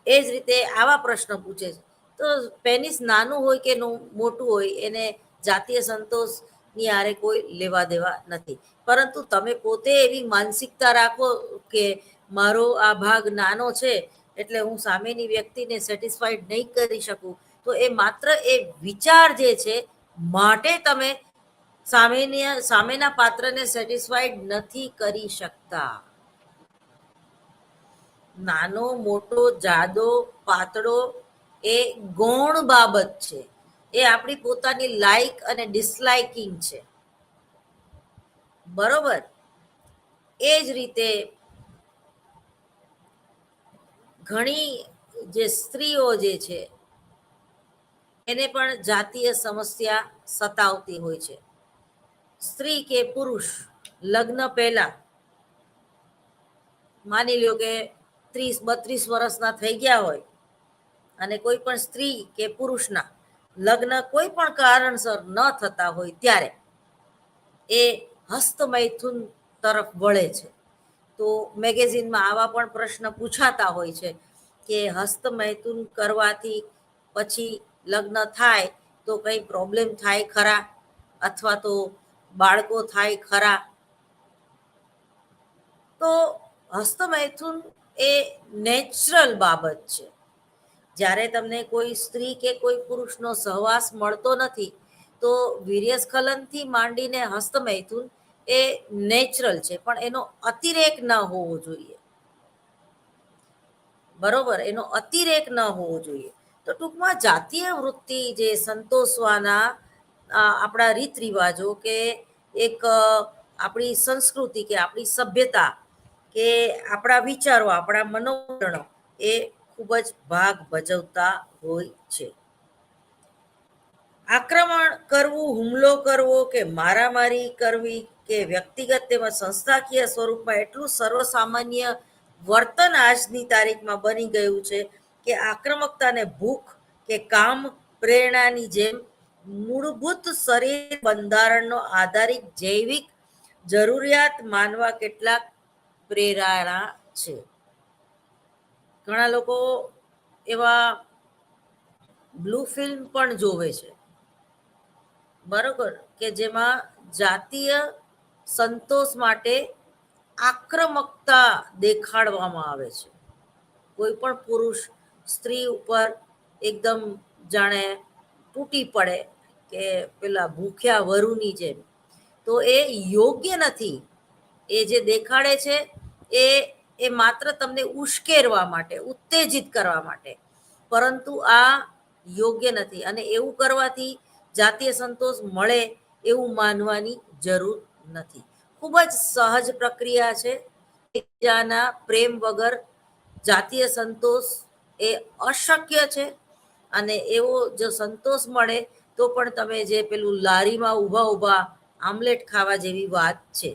એ જ રીતે આવા પ્રશ્ન પૂછે છે. તો પેનિસ નાનું હોય કે મોટું હોય એને જાતીય સંતોષની આરે કોઈ લેવા દેવા નથી. પરંતુ તમે પોતે એવી માનસિકતા રાખો કે મારો આ ભાગ નાનો છે એટલે હું સામેની વ્યક્તિને સેટિસ્ફાઈડ નહીં કરી શકું, તો એ માત્ર એ વિચાર જે છે માટે તમે સામેના પાત્રને સેટિસ્ફાઈડ નથી કરી શકતા. નાનો મોટો જાડો પાતળો એ ગૌણ બાબત છે, એ આપણી પોતાની લાઈક અને ડિસલાઇકિંગ છે. બરોબર. એ જ રીતે ઘણી જે સ્ત્રીઓ જે છે એને પણ જાતીય સમસ્યા સતાવતી હોય છે. સ્ત્રી કે પુરુષ લગ્ન પહેલા માની લ્યો કે 30-32 વર્ષના થઈ ગયા હોય અને કોઈ પણ સ્ત્રી કે પુરુષના લગ્ન કોઈ પણ કારણસર ન થતા હોય ત્યારે એ હસ્તમૈથુન તરફ વળે છે. તો મેગેઝિનમાં આવા પણ પ્રશ્ન પૂછાતા હોય છે કે હસ્તમૈથુન કરવાથી પછી લગ્ન થાય તો કંઈ પ્રોબ્લેમ થાય ખરા, અથવા તો બાળકો થાય ખરા. તો હસ્તમૈથુન એ નેચરલ બાબત છે. જ્યારે તમને કોઈ સ્ત્રી કે કોઈ પુરુષનો સહવાસ મળતો નથી તો વીર્યસ્ખલનથી માંડીને હસ્તમૈથુન એ નેચરલ છે, પણ એનો અતિરેક ન હોવો જોઈએ. બરોબર, એનો અતિરેક ન હોવો જોઈએ. તો ટૂંકમાં જાતીય વૃત્તિ જે સંતોષવાના આપણા રીત રિવાજો કે એક આપણી સંસ્કૃતિ કે આપણી સભ્યતા કે આપણા વિચારો આપણા મનોવરણો એ ખૂબ જ ભાગ ભજવતા હોય છે. આક્રમણ કરવું, હુમલો કરવો કે મારામારી કરવી કે વ્યક્તિગત તેમજ સંસ્થાકીય સ્વરૂપમાં એટલું સર્વસામાન્ય વર્તન આજની તારીખમાં બની ગયું છે કે આક્રમકતાને ભૂખ કે કામ પ્રેરણાની જેમ મૂળભૂત શરીર બંધારણનો આધારિત જૈવિક જરૂરિયાત માનવા કેટલાક પ્રેરણા છે. ઘણા લોકો એવા બ્લુ ફિલ્મ પણ જોવે છે, બરોબર, કે જેમાં જાતીય સંતોષ માટે આક્રમકતા દેખાડવામાં આવે છે. કોઈ પણ પુરુષ સ્ત્રી ઉપર એકદમ જાણે તૂટી પડે કે પેલા ભૂખ્યા વરુની જેમ, તો એ યોગ્ય નથી. એ જે દેખાડે છે એ માત્ર તમને ઉશ્કેરવા માટે, ઉત્તેજિત કરવા માટે, પરંતુ આ યોગ્ય નથી. અને એવું કરવાથી જાતીય સંતોષ મળે એવું માનવાની જરૂર નથી. ખૂબ જ સહજ પ્રક્રિયા છે. એકબીજાના પ્રેમ વગર જાતીય સંતોષ એ અશક્ય છે. અને એવો જો સંતોષ મળે તો પણ તમે જે પેલું લારીમાં ઊભા ઊભા આમલેટ ખાવા જેવી વાત છે.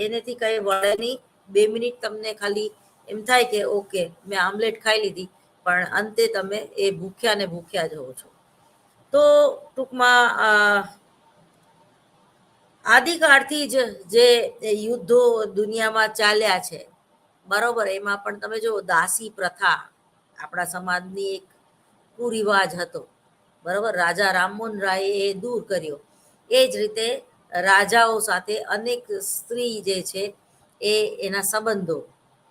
એનેથી કંઈ વળે નહીં. 2 મિનિટ તમને ખાલી એમ થાય કે ઓકે મેં આમલેટ ખાઈ લીધી, પણ અંતે તમે એ ભૂખ્યા ને ભૂખ્યા જ હો છો. તો ટૂંકમાં આદિકાળથી જ જે યુદ્ધો દુનિયામાં ચાલ્યા છે બરોબર. એમાં પણ તમે જો દાસી પ્રથા આપણા સમાજની એક કુરિવાજ હતો. બરોબર. રાજા રામમોહન રાયે એ દૂર કર્યો. એ જ રીતે રાજાઓ સાથે અનેક સ્ત્રી જે છે એ એના સંબંધો,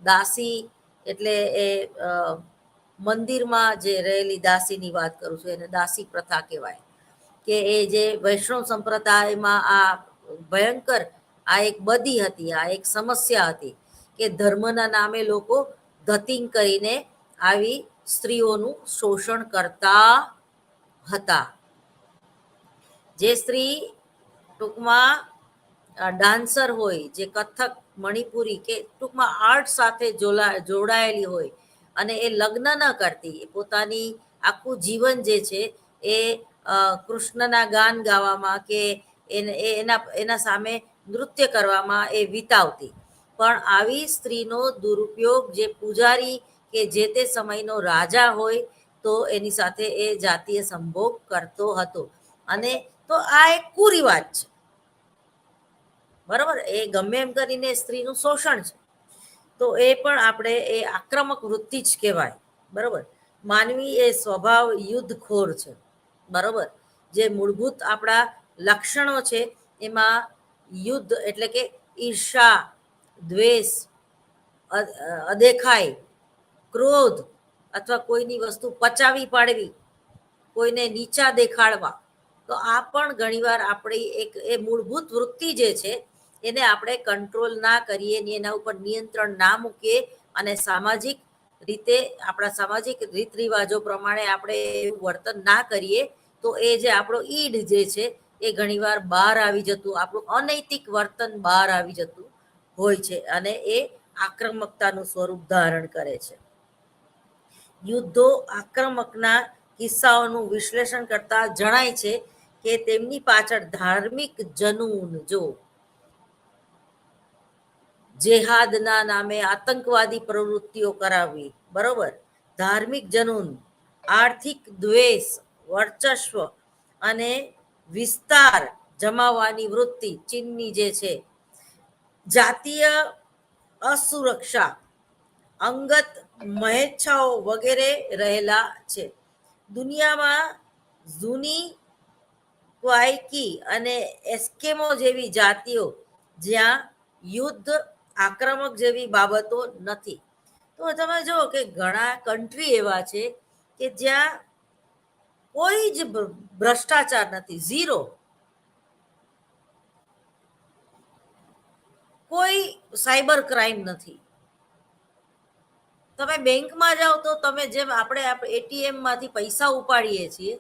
દાસી એટલે એ મંદિરમાં જે રહેલી દાસીની વાત કરું છું, એને દાસી પ્રથા કહેવાય. કે એ જે વૈષ્ણવ સંપ્રદાયમાં આ ભયંકર આ એક બદી હતી, આ એક સમસ્યા હતી કે ધર્મના નામે લોકો ધતિંગ કરીને આવી સ્ત્રીઓનું શોષણ કરતા હતા. જે સ્ત્રી ટૂંકમાં ડાન્સર હોય, જે કથક, મણિપુરી કે ટૂંકમાં આર્ટ સાથે જોડાયેલી હોય અને એ લગ્ન ન કરતી, એ પોતાની આખું જીવન જે છે એ કૃષ્ણના ગાન ગાવામાં કે એના સામે નૃત્ય કરવામાં એ વિતાવતી. પણ આવી સ્ત્રીનો દુરુપયોગ જે પૂજારી કે જે તે સમયનો રાજા હોય તો એની સાથે એ જાતીય સંભોગ કરતો હતો. અને તો આ એક કુરિવાજ છે. બરાબર. એ ગમે એમ કરીને સ્ત્રીનું શોષણ છે. તો એ પણ આપણે એ આક્રમક વૃત્તિ જ કહેવાય. બરોબર. માનવી એ સ્વભાવ યુદ્ધખોર છે. બરોબર. જે મૂળભૂત આપણા લક્ષણો છે એમાં યુદ્ધ એટલે કે ઈર્ષા, દ્વેષ, અદેખાઈ, ક્રોધ અથવા કોઈની વસ્તુ પચાવી પાડવી, કોઈને નીચા દેખાડવા. તો આ પણ ઘણીવાર આપણી એક એ મૂળભૂત વૃત્તિ જે છે એને આપણે કંટ્રોલ ના કરીએ, એના ઉપર નિયંત્રણ ના મૂકીએ અને સામાજિક રીતે આપણા સામાજિક રીત રિવાજો પ્રમાણે આપણે એવું વર્તન ના કરીએ તો એ જે આપણો ઈડ જે છે એ ઘણીવાર બહાર આવી જતું, આપણું અનૈતિક વર્તન બહાર આવી જતું હોય છે અને એ આક્રમકતાનું સ્વરૂપ ધારણ કરે છે. યુદ્ધો આક્રમકના કિસ્સાઓનું વિશ્લેષણ કરતા જણાય છે કે તેમની પાછળ ધાર્મિક જનૂન, જો જેહાદના નામે આતંકવાદી પ્રવૃત્તિઓ કરાવવી, બરોબર, ધાર્મિક જનૂન, આર્થિક દ્વેષ, વર્ચસ્વ અને વિસ્તાર જમાવવાની વૃત્તિ ચીનની જે છે, જાતીય અસુરક્ષા, અંગત મહેચ્છાઓ વગેરે રહેલા છે. દુનિયામાં જૂની ક્વાયકી અને એસ્કેમો જેવી જાતિઓ જ્યાં યુદ્ધ આક્રમક જેવી બાબતો નથી. તો તમે જુઓ કે ઘણા કન્ટ્રી એવા છે કે જ્યાં કોઈ જ ભ્રષ્ટાચાર નથી, ઝીરો. કોઈ સાયબર ક્રાઇમ નથી. તમે બેંકમાં જાઓ તો તમે જેમ આપણે એટીએમ માંથી પૈસા ઉપાડીએ છીએ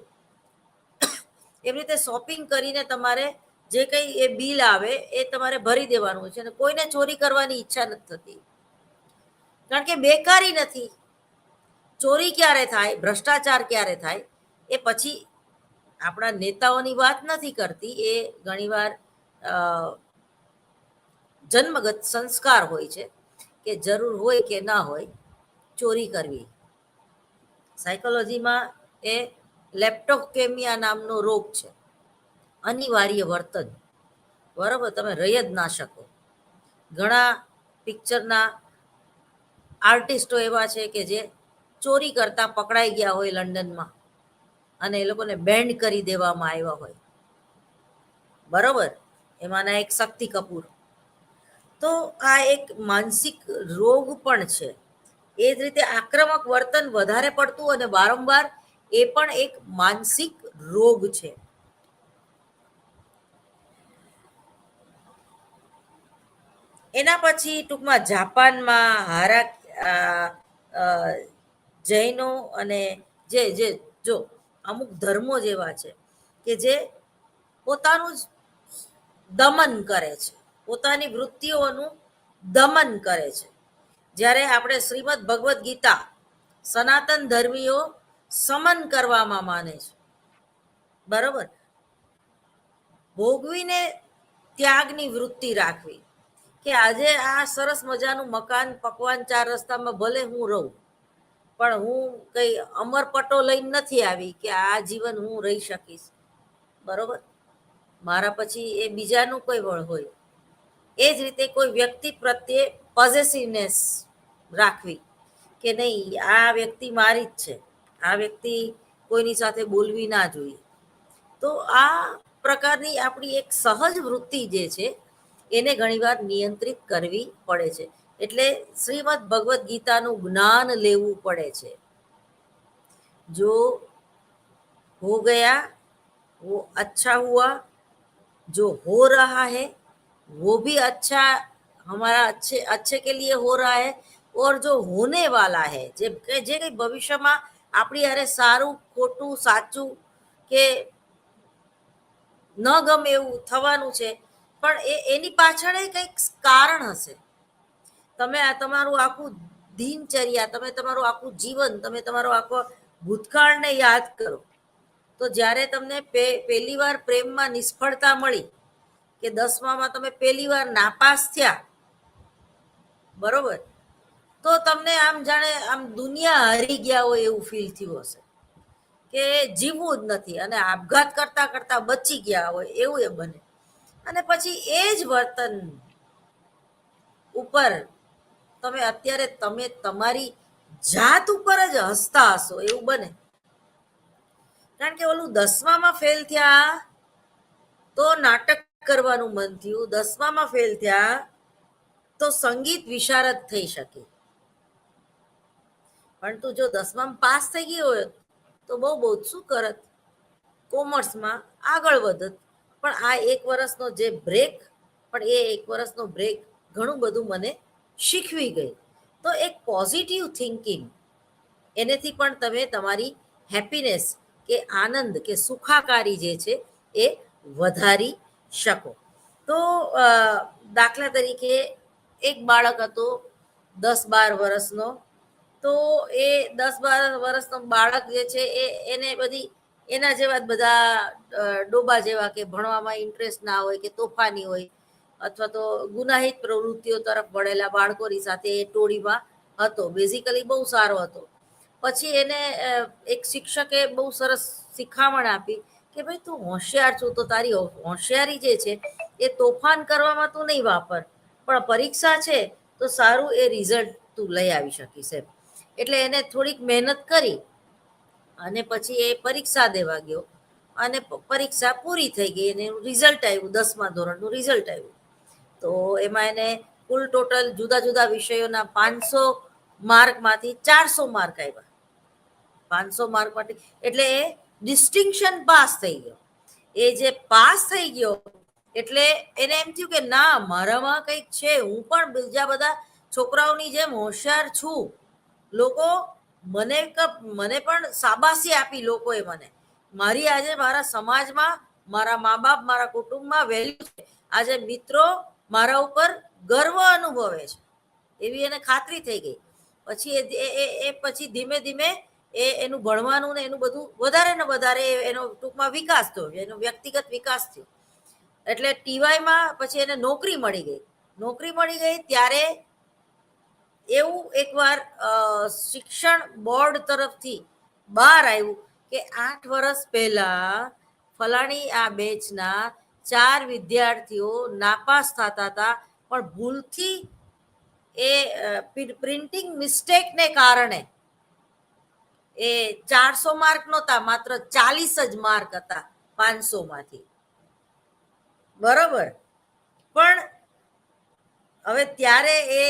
એવી રીતે શોપિંગ કરીને તમારે જે કંઈ એ બિલ આવે એ તમારે ભરી દેવાનું છે અને કોઈને ચોરી કરવાની ઈચ્છા નથી થતી, કારણ કે બેકારી નથી. ચોરી ક્યારે થાય, ભ્રષ્ટાચાર ક્યારે થાય, એ પછી આપણા નેતાઓની વાત નથી કરતી. એ ઘણીવાર જન્મગત સંસ્કાર હોય છે કે જરૂર હોય કે ના હોય ચોરી કરવી. સાયકોલોજીમાં એ લેપ્ટોકેમિયા નામનો રોગ છે, અનિવાર્ય વર્તન. બરાબર. તમે રહી જ ના શકો. ઘણા પિક્ચરના આર્ટિસ્ટો એવા છે કે જે ચોરી કરતા પકડાઈ ગયા હોય લંડનમાં અને એ લોકોને બેન્ડ કરી દેવામાં આવ્યા હોય. બરોબર. એમાંના એક શક્તિ કપૂર. તો આ એક માનસિક રોગ પણ છે. એ જ રીતે આક્રમક વર્તન વધારે પડતું અને વારંવાર, એ પણ એક માનસિક રોગ છે. એના પછી ટૂંકમાં જાપાનમાં જૈનો અને જે જે જો અમુક ધર્મો જેવા છે કે જે પોતાનું જ દમન કરે છે, પોતાની વૃત્તિઓનું દમન કરે છે. જ્યારે આપણે શ્રીમદ ભગવદ્ ગીતા સનાતન ધર્મીઓ સમન કરવામાં માને છે. બરોબર. ભોગવીને ત્યાગની વૃત્તિ રાખવી કે આજે આ સરસ મજાનું મકાન, પકવાન, ચાર રસ્તામાં ભલે હું રહું, પણ હું કઈ અમરપટો લઈને નથી આવી કે આ જીવન હું રહી શકીશ. બરોબર. મારા પછી એ બીજાનું કોઈ વળ હોય. એ જ રીતે કોઈ વ્યક્તિ પ્રત્યે પોઝેસિવનેસ, રાખવી કે નહીં આ વ્યક્તિ મારી જ છે, આ વ્યક્તિ કોઈની સાથે બોલવી ના જોઈએ. તો આ પ્રકારની આપણી એક સહજ વૃત્તિ જે છે એને ઘણીવાર નિયંત્રિત કરવી પડે છે. એટલે શ્રીમદ ભગવદ્ ગીતાનું જ્ઞાન લેવું પડે છે. જો हो गया वो अच्छा हुआ, जो हो रहा है वो भी अच्छा हमारा अच्छे अच्छे के लिए हो रहा है, और जो होने वाला है જે કંઈ ભવિષ્યમાં આપણી હારે સારું ખોટું સાચું કે ન ગમે એવું થવાનું છે, પણ એની પાછળ કંઈક કારણ હશે. તમે આ તમારું આખું દિનચર્યા, તમે તમારું આખું જીવન, તમે તમારો આખો ભૂતકાળને યાદ કરો, તો જ્યારે તમને પહેલી વાર પ્રેમમાં નિષ્ફળતા મળી કે 10માં તમે પહેલી વાર નાપાસ થયા, બરોબર, તો તમને આમ જાણે આમ દુનિયા હારી ગયા હોય એવું ફીલ થયું હશે કે જીવવું જ નથી, અને આપઘાત કરતા કરતા બચી ગયા હોય એવું એ બને. અને પછી એ જ વર્તન ઉપર તમે અત્યારે તમે તમારી જાત ઉપર જ હસતા હશો એવું બને. કારણ કે ઓલું 10માં ફેલ થયા તો નાટક કરવાનું મન થયું, 10માં ફેલ થયા તો સંગીત વિશારદ થઈ શકે. પણ તું જો 10માં પાસ થઈ ગયો હોય તો બહુ શું કરત, કોમર્સમાં આગળ વધત. પણ આ 1 વર્ષનો જે બ્રેક, પણ એ 1 વર્ષનો બ્રેક ઘણું બધું મને શીખવી ગઈ. તો એક પોઝિટિવ થિંકિંગ, એનેથી પણ તમે તમારી હેપીનેસ કે આનંદ કે સુખાકારી જે છે એ વધારી શકો. તો દાખલા તરીકે એક બાળક હતો 10-12 વર્ષનો, તો એ 10-12 વર્ષનો બાળક જે છે એને બધી એના જેવા જ બધા ડોબા જેવા કે ભણવામાં ઇન્ટરેસ્ટ ના હોય કે તોફાની હોય અથવા તો ગુનાહિત પ્રવૃત્તિઓ તરફ વળેલા બાળકોની સાથે એ ટોળીમાં હતો. બેઝિકલી બહુ સારો હતો. પછી એને એક શિક્ષકે બહુ સરસ શિખામણ આપી કે ભાઈ તું હોશિયાર છું તો તારી હોશિયારી જે છે એ તોફાન કરવામાં તું નહીં વાપર, પણ પરીક્ષા છે તો સારું એ રિઝલ્ટ તું લઈ આવી શકીશ એમ. એટલે એને થોડીક મહેનત કરી અને પછી એ પરીક્ષા દેવા ગયો, અને પરીક્ષા પૂરી થઈ ગઈ અને રિઝલ્ટ આવ્યું, 10મા ધોરણનું રિઝલ્ટ આવ્યું. તો એમાં એને કુલ ટોટલ જુદા જુદા વિષયોના 500 માર્કમાંથી 400 માર્ક આવ્યા. 500 માર્ક માટે એટલે એ ડિસ્ટિંક્શન પાસ થઈ ગયો. એ જે પાસ થઈ ગયો એટલે એને એમ થયું કે ના મારામાં કંઈક છે, હું પણ બીજા બધા છોકરાઓની જેમ હોશિયાર છું. લોકો મને પણ શાબાશી આપી લોકોએ મને. મારી આજે મારા સમાજમાં, મારા મા બાપ, મારા કુટુંબમાં વેલ્યુ છે. આજે મિત્રો મારા ઉપર ગર્વ અનુભવે છે એવી એને ખાતરી થઈ ગઈ. પછી એ પછી ધીમે ધીમે એનું ભણવાનું ને એનું બધું વધારે ને વધારે એનો ટૂંકમાં વિકાસ થયો, એનો વ્યક્તિગત વિકાસ થયો. એટલે ટીવાયમાં પછી એને નોકરી મળી ગઈ. નોકરી મળી ગઈ ત્યારે એવું એકવાર શિક્ષણ બોર્ડ તરફથી બહાર આવ્યું કે 8 વર્ષ પહેલા ફલાણી આ બેચના 4 વિદ્યાર્થીઓ નાપાસ થતા હતા, પણ ભૂલથી એ પ્રિન્ટિંગ મિસ્ટેકને કારણે એ 400 માર્ક નહોતા, માત્ર 40 જ માર્ક હતા 500માંથી. બરોબર, પણ હવે ત્યારે એ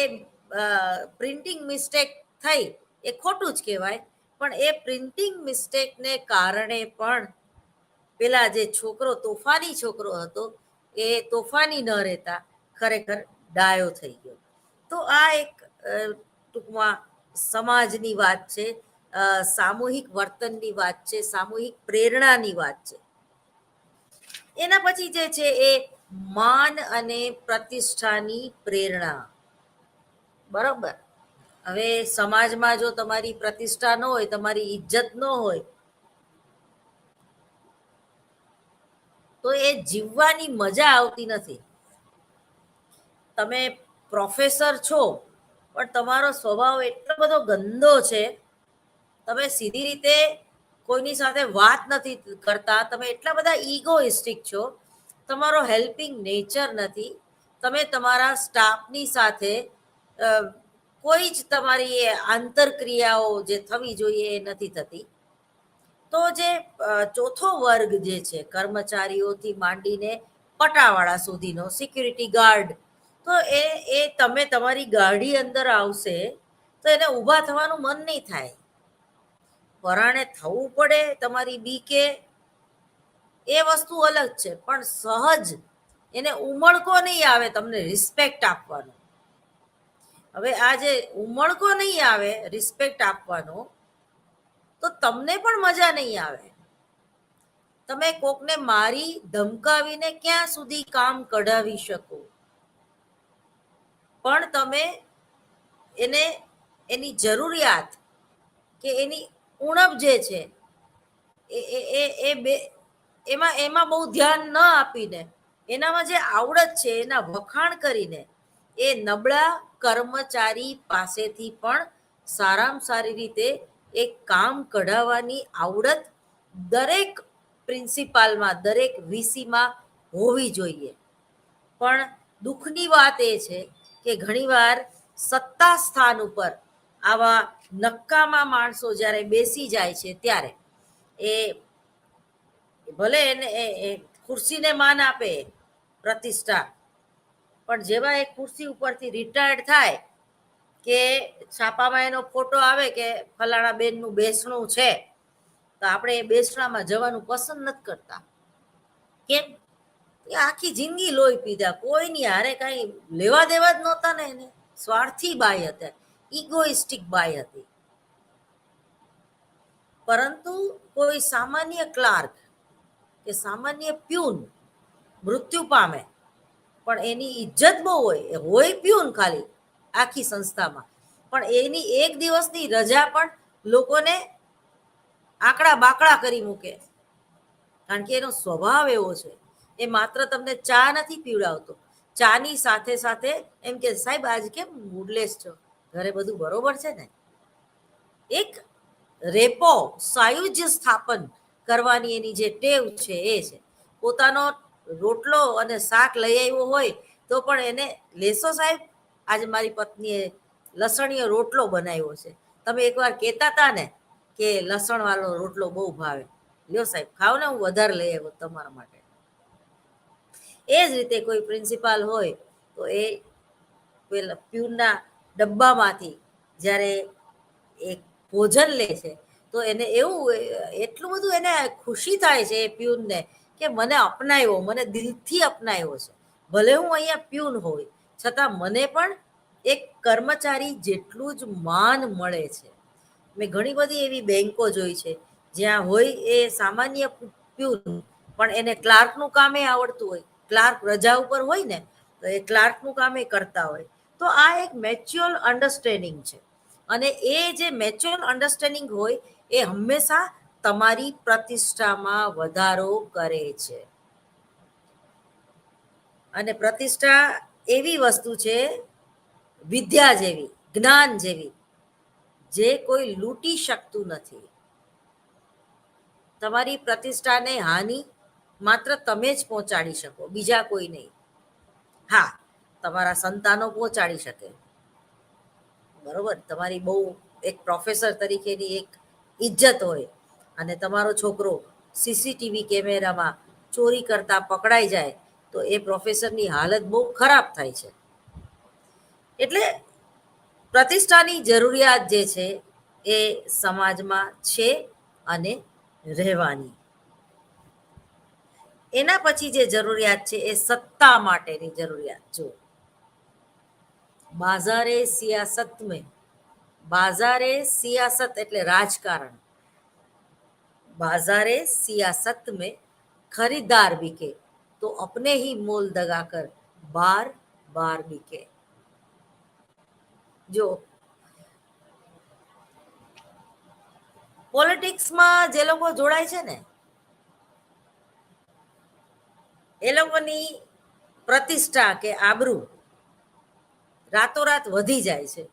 પ્રિન્ટિંગ મિસ્ટેક થઈ એ ખોટું જ કહેવાય, પણ એ પ્રિન્ટિંગ મિસ્ટેકને કારણે પણ પેલા જે છોકરો તોફાની છોકરો હતો એ તોફાની ન રહેતા ખરેખર ડાયો થઈ ગયો. તો આ એક ટૂંકમાં સમાજની વાત છે, સામૂહિક વર્તનની વાત છે, સામૂહિક પ્રેરણાની વાત છે. એના પછી જે છે એ માન અને પ્રતિષ્ઠાની પ્રેરણા. બરોબર, હવે સમાજમાં જો તમારી પ્રતિષ્ઠા ન હોય, તમારી ઇજ્જત ન હોય, તો એ જીવવાની મજા આવતી નથી. તમે પ્રોફેસર છો પણ તમારો સ્વભાવ એટલો બધો ગંદો છે, તમે સીધી રીતે કોઈની સાથે વાત નથી કરતા, તમે એટલા બધા ઇગોઇસ્ટિક છો, તમારો હેલ્પિંગ નેચર નથી, તમે તમારા સ્ટાફની સાથે કોઈ જ તમારી એ આંતરક્રિયાઓ જે થવી જોઈએ એ નથી થતી. તો જે ચોથો વર્ગ જે છે કર્મચારીઓથી માંડીને પટાવાળા સુધીનો સિક્યુરિટી ગાર્ડ, તો એ તમે તમારી ગાડી અંદર આવશે તો એને ઊભા થવાનું મન નહીં થાય. પરાણે થવું પડે તમારી બીકે, એ વસ્તુ અલગ છે, પણ સહજ એને ઉમળકો નહીં આવે તમને રિસ્પેક્ટ આપવાનો. હવે આ જે ઉમળકો નહીં આવે રિસ્પેક્ટ આપવાનો, તો તમને પણ મજા નહીં આવે. તમે કોકને મારી ધમકાવીને ક્યાં સુધી કામ કઢાવી શકો, પણ તમે એને એની જરૂરિયાત કે એની ઉણપ જે છે એ બે એમાં બહુ ધ્યાન ન આપીને એનામાં જે આવડત છે એના વખાણ કરીને એ નબળા કર્મચારી પાસેથી પણ સારામાં સારી રીતે એક કામ કઢાવવાની આવડત દરેક પ્રિન્સિપાલમાં, દરેક વીસીમાં હોવી જોઈએ. પણ દુઃખની વાત એ છે કે ઘણીવાર સત્તા સ્થાન ઉપર આવા નક્કામાં માણસો જ્યારે બેસી જાય છે ત્યારે એ ભલે એને એ ખુરશીને માન આપે, પ્રતિષ્ઠા, પણ જેવા એ ખુરશી ઉપરથી રિટાયર્ડ થાય કે છાપામાં એનો ફોટો આવે કે ફલાણા બેનનું બેસણું છે, તો આપણે એ બેસણામાં જવાનું પસંદ નથી કરતા. કેમ? એ આખી જિંદગી લોહી પીધા, કોઈની હારે કાંઈ લેવા દેવા જ નહોતા ને એને. સ્વાર્થી બાઈ હતા, ઇગોઇસ્ટિક બાઈ હતી. પરંતુ કોઈ સામાન્ય ક્લાર્ક કે સામાન્ય પ્યુન મૃત્યુ પામે પણ એની ઇજ્જત બહુ હોય પ્યુન ખાલી આખી સંસ્થામાં, પણ એની એક દિવસની રજા પણ લોકોને આંકડા બાકડા કરી મૂકે, કારણ કે એનો સ્વભાવ એવો છે. એ માત્ર તમને ચા નથી પીવડાવતો, ચાની સાથે સાથે એમ કે સાહેબ આજ કેમ મૂડલેસ છો, ઘરે બધું બરોબર છે ને. એક રેપો, સાયુજ્ય સ્થાપન કરવાની એની જે ટેવ છે એ છે. પોતાનો રોટલો અને શાક લઈ આવ્યો હોય તો પણ એને લેશો સાહેબ, આજે મારી પત્નીએ લસણીયો રોટલો બનાવ્યો છે, તમે એકવાર કહેતા હતા ને કે લસણવાળો રોટલો બહુ ભાવે, લ્યો સાહેબ ખાઓ ને, હું વધારે લઈ આવ્યો તમારા માટે. એ જ રીતે કોઈ પ્રિન્સિપાલ હોય તો એ પેલા પ્યુનના ડબ્બામાંથી જ્યારે એક ભોજન લે છે તો એને એવું એટલું બધું એને ખુશી થાય છે એ પ્યુનને કે મને અપનાવ્યો, મને દિલથી અપનાવ્યો છે. ભલે હું અહીંયા પ્યુન હોય છતાં મને પણ એક કર્મચારી જેટલું જ માન મળે છે. મેં ઘણી બધી એવી બેંકો જોઈ છે જ્યાં હોય એ સામાન્ય પ્યુન, પણ એને ક્લાર્કનું કામે આવડતું હોય. ક્લાર્ક રજા ઉપર હોય ને તો એ ક્લાર્કનું કામે કરતા હોય. તો આ એક મેચ્યોર અન્ડરસ્ટેન્ડિંગ છે, અને એ જે મેચ્યોર અન્ડરસ્ટેન્ડિંગ હોય એ હંમેશા તમારી પ્રતિષ્ઠામાં વધારો કરે છે. અને પ્રતિષ્ઠા એવી વસ્તુ છે, વિદ્યા જેવી, જ્ઞાન જેવી, જે કોઈ લૂંટી શકતું નથી. તમારી પ્રતિષ્ઠાને હાનિ માત્ર તમે જ પહોંચાડી શકો, બીજા કોઈ નહીં. હા, તમારા સંતાનો પહોંચાડી શકે, બરોબર. તમારી બહુ એક પ્રોફેસર તરીકેની એક ઇજ્જત હોય અને તમારો છોકરો સીસીટીવી કેમેરામાં ચોરી કરતા પકડાઈ જાય તો એ પ્રોફેસરની હાલત બહુ ખરાબ થાય છે. એટલે પ્રતિષ્ઠાની જરૂરિયાત જે છે એ સમાજમાં છે અને રહેવાની. એના પછી જે જરૂરિયાત છે એ સત્તા માટેની જરૂરિયાત. જો બાઝારે સિયાસત મેં, बाजारे सियासत એટલે રાજકારણ, बाजारे सियासत में खरीदार बिके तो अपने ही मोल दगाकर बार बार बिके. જો પોલિટિક્સમાં જે લોકો જોડાય છે ને એ લોકોની પ્રતિષ્ઠા કે આબરૂ રાતોરાત વધી જાય છે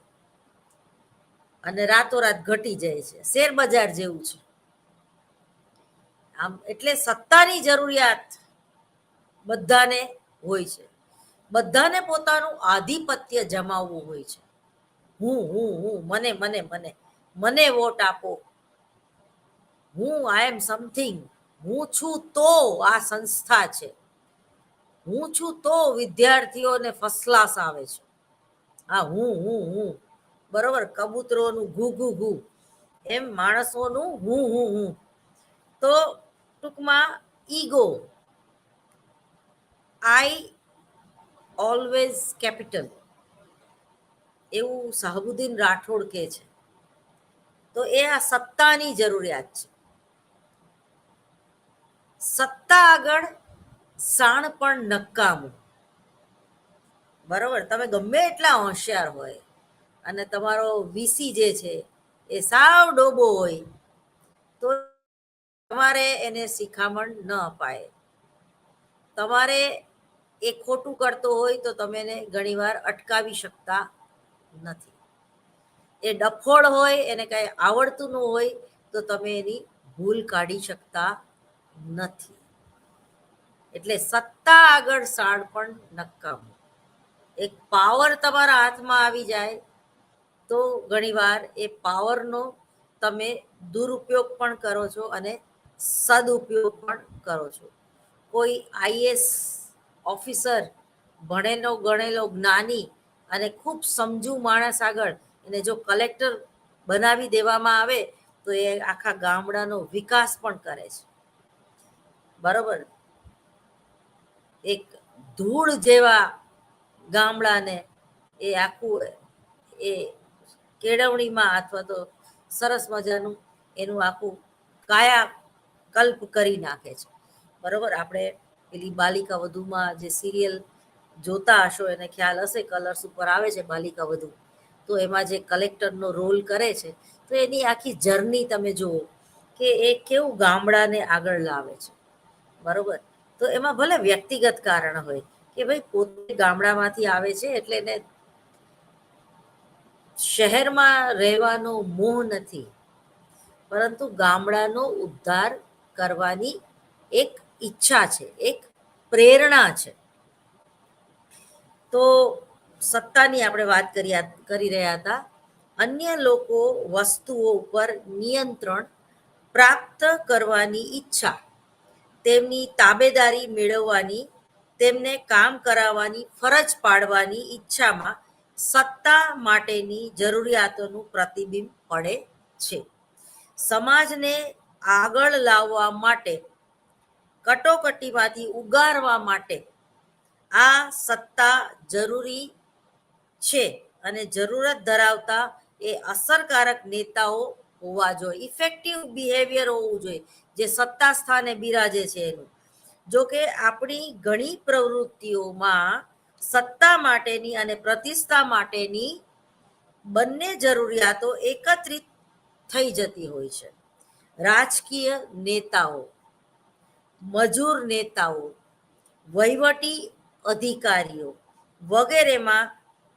અને રાતોરાત ઘટી જાય છે. શેર બજાર જેવું છે. આમ એટલે સત્તાની જરૂરિયાત બધાને હોય છે. બધાને પોતાનું આધિપત્ય જમાવવું હોય છે. હું મને મને મને મને વોટ આપો, આઈ એમ સમથિંગ, હું છું તો આ સંસ્થા છે, હું છું તો વિદ્યાર્થીઓને ફર્સ્ટ ક્લાસ આવે છે. આ હું બરોબર, કબૂતરોનું ઘૂ ઘૂ ઘૂ, એમ માણસોનું હું. તો ટૂંકમાં ઈગો, આઈ ઓલવેઝ કેપિટલ, એવું શાહબુદ્દીન રાઠોડ કહે છે. તો એ આ સત્તાની જરૂરિયાત છે. સત્તા આગળ શાણ પણ નકામું. બરોબર, તમે ગમે એટલા હોશિયાર હોય અને તમારો વીસી જે છે એ સાવ ડોબો હોય તો તમારે એને શિખામણ ન અપાય. તમારે એ ખોટું કરતો હોય તો તમે એને ઘણીવાર અટકાવી શકતા નથી. એ ડફોળ હોય, એને કઈ આવડતું ન હોય તો તમે એની ભૂલ કાઢી શકતા નથી. એટલે સત્તા આગળ શાણ પણ નકામું. એક પાવર તમારા હાથમાં આવી જાય તો ઘણીવાર એ પાવરનો તમે દુરુપયોગ પણ કરો છો અને સદુપયોગ પણ કરો છો. કોઈ આઈએસ ઓફિસર, ભણેલો ગણેલો જ્ઞાની અને ખૂબ સમજુ માણસ આગળ એને જો કલેક્ટર બનાવી દેવામાં આવે તો એ આખા ગામડાનો વિકાસ પણ કરે છે. બરોબર, એક ધૂળ જેવા ગામડાને એ આખું એ કેળવણીમાં અથવા તો સરસ મજાનું એનું આખું કાયા કલ્પ કરી નાખે છે. બરોબર, આપણે પેલી બાલિકા વધુમાં જે સિરિયલ જોતા હશો એને ખ્યાલ હશે, કલર્સ ઉપર આવે છે બાલિકા વધુ, તો એમાં જે કલેક્ટરનો રોલ કરે છે તો એની આખી જર્ની તમે જુઓ કે એ કેવું ગામડાને આગળ લાવે છે. બરોબર, તો એમાં ભલે વ્યક્તિગત કારણ હોય કે ભાઈ પોતે ગામડામાંથી આવે છે એટલે એને શહેરમાં રહેવાનો મોહ નથી, પરંતુ ગામડાનો ઉદ્ધાર કરવાની એક ઈચ્છા છે, એક પ્રેરણા છે. તો સત્તાની આપણે વાત કરી રહ્યા હતા. અન્ય લોકો વસ્તુઓ ઉપર નિયંત્રણ પ્રાપ્ત કરવાની ઈચ્છા, તેમની તાબેદારી મેળવવાની, તેમને કામ કરાવવાની ફરજ પાડવાની ઈચ્છામાં સત્તા માટેની જરૂરિયાતોનું પ્રતિબિંબ પડે છે. સમાજને આગળ લાવવા માટે, કટોકટીમાંથી ઉગારવા માટે આ સત્તા જરૂરી છે અને જરૂરત ધરાવતા એ અસરકારક નેતાઓ હોવા જોઈએ, ઇફેક્ટિવ બિહેવિયર હોવું જોઈએ જે સત્તા સ્થાને બિરાજે છે એનું. જો કે આપણી ઘણી પ્રવૃત્તિઓમાં સત્તા માટેની અને પ્રતિષ્ઠા માટેની બંને જરૂરિયાતો એકત્રિત થઈ જતી હોય છે. રાજકીય નેતાઓ, મજૂર નેતાઓ, વહીવટી અધિકારીઓ વગેરેમાં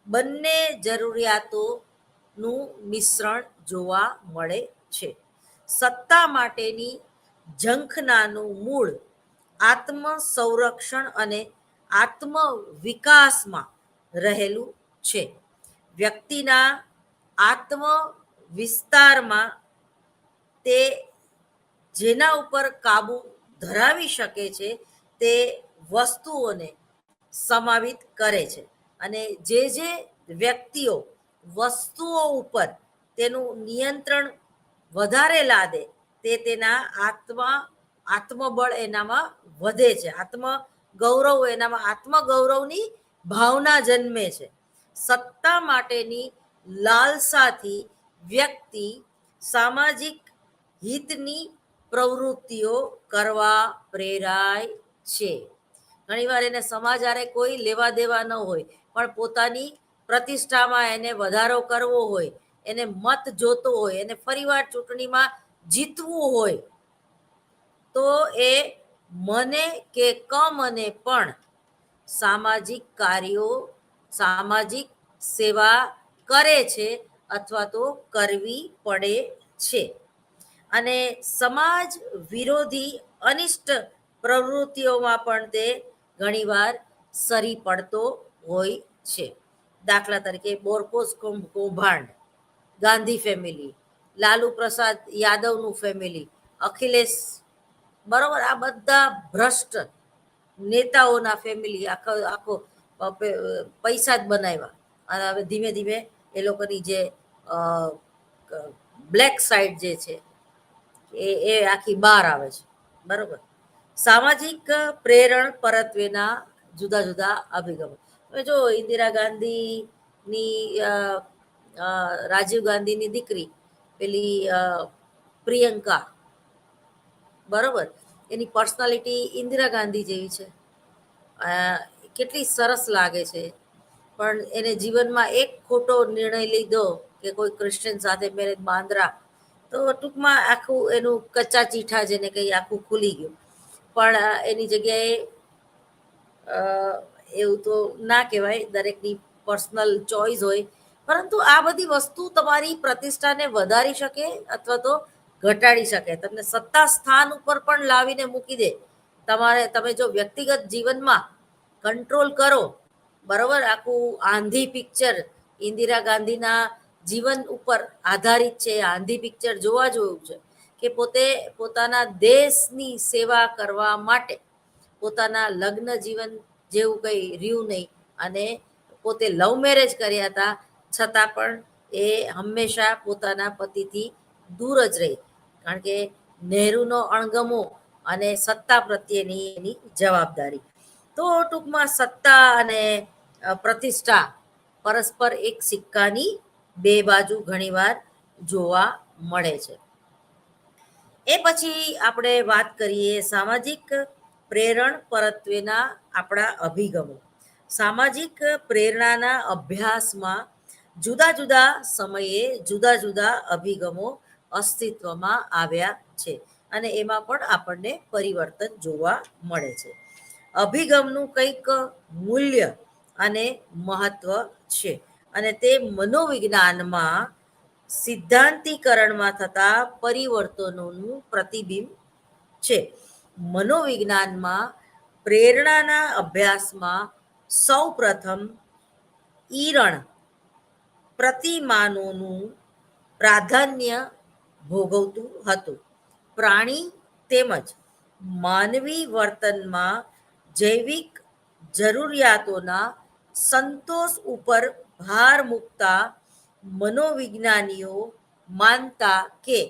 બંને જરૂરિયાતોનું મિશ્રણ જોવા મળે છે. સત્તા માટેની ઝંખનાનું મૂળ આત્મ સંરક્ષણ અને આત્મ વિકાસમાં રહેલું છે. વ્યક્તિના આત્મ વિસ્તારમાં તે જેના ઉપર કાબુ ધરાવી શકે છે તે વસ્તુઓને સમાવિત કરે છે. અને જે વ્યક્તિઓ વસ્તુઓ ઉપર તેનું નિયંત્રણ વધારે લાદે તે તેના આત્મબળ એનામાં વધે છે, આત્મગૌરવ એનામાં આત્મગૌરવની ભાવના જન્મે છે. સત્તા માટેની લાલસાથી વ્યક્તિ સામાજિક હિતની પ્રવૃત્તિઓ કરવા પ્રેરાય છે. ઘણીવાર એને સમાજ હારે કોઈ લેવા દેવા ન હોય પણ પોતાની પ્રતિષ્ઠામાં એને વધારો કરવો હોય, એને મત જોતો હોય, એને ફરીવાર ચૂંટણીમાં જીતવું હોય તો એ મને કે કમને પણ સામાજિક કાર્યો, સામાજિક સેવા કરે છે અથવા તો કરવી પડે છે. અને સમાજ વિરોધી અનિષ્ટ પ્રવૃત્તિઓમાં પણ તે ઘણીવાર સરી પડતો હોય છે. દાખલા તરીકે બોરકોસ કૌભાંડ, ગાંધી ફેમિલી, લાલુ પ્રસાદ યાદવનું ફેમિલી, અખિલેશ, બરોબર, આ બધા ભ્રષ્ટ નેતાઓના ફેમિલી આખો આખો પૈસા જ બનાવ્યા. અને હવે ધીમે ધીમે એ લોકોની જે બ્લેક સાઈડ જે છે એ આખી બહાર આવે છે. બરોબર. સામાજિક પ્રેરણ પરત્વેના જુદા જુદા અભિગમો. હવે જો ઇન્દિરા ગાંધીની રાજીવ ગાંધીની દીકરી પેલી પ્રિયંકા, બરોબર, એની પર્સનાલિટી ઇન્દિરા ગાંધી જેવી છે. કેટલી સરસ લાગે છે, પણ એને જીવનમાં એક ખોટો નિર્ણય લીધો કે કોઈ ક્રિશ્ચિયન સાથે મેરેજ બાંદ્રા, તો ટૂંકમાં આખું એનું કચ્ચા ચીઠા જેને કંઈ આખું ખુલી ગયું. પણ એની જગ્યાએ એવું તો ના કહેવાય, દરેકની પર્સનલ ચોઈસ હોય, પરંતુ આ બધી વસ્તુ તમારી પ્રતિષ્ઠાને વધારી શકે અથવા તો ઘટાડી શકે. તમને સત્તા સ્થાન ઉપર પણ લાવીને મૂકી દે. તમે જો વ્યક્તિગત જીવનમાં કંટ્રોલ કરો, બરોબર, આખું આંધી પિક્ચર ઇન્દિરા ગાંધીના જીવન ઉપર આધારિત છે. આંધી પિક્ચર જોવા જેવું છે કે પોતે પોતાના દેશની સેવા કરવા માટે પોતાના લગ્ન જીવન જેવું કંઈ રહ્યું નહીં, અને પોતે લવ મેરેજ કર્યા હતા છતાં પણ એ હંમેશા પોતાના પતિથી દૂર જ રહી, કારણ કે નહેરુનો અણગમો અને સત્તા પ્રત્યેની એની જવાબદારી. તો ટૂંકમાં સત્તા અને પ્રતિષ્ઠા પરસ્પર એક સિક્કાની બે બાજુ ઘણીવાર જોવા મળે છે. એ પછી આપણે વાત કરીએ સામાજિક પ્રેરણ પરત્વેના આપણા અભિગમો. સામાજિક પ્રેરણાના અભ્યાસમાં જુદા જુદા સમયે જુદા જુદા અભિગમો અસ્તિત્વમાં આવ્યા છે, અને એમાં પણ આપણને પરિવર્તન જોવા મળે છે. અભિગમનું કંઈક મૂલ્ય અને મહત્વ છે, અને તે મનોવિજ્ઞાનમાં સિદ્ધાંતીકરણમાં થતા પરિવર્તનોનું પ્રતિબિંબ છે. મનોવિજ્ઞાનમાં પ્રેરણાના અભ્યાસમાં સૌ પ્રથમ ઈરણ પ્રતિમાનોનું પ્રાધાન્ય ભોગવતું હતું. પ્રાણી તેમજ માનવી વર્તનમાં જૈવિક જરૂરિયાતોના સંતોષ ઉપર ભાર મૂકતા મનોવિજ્ઞાનીઓ માનતા કે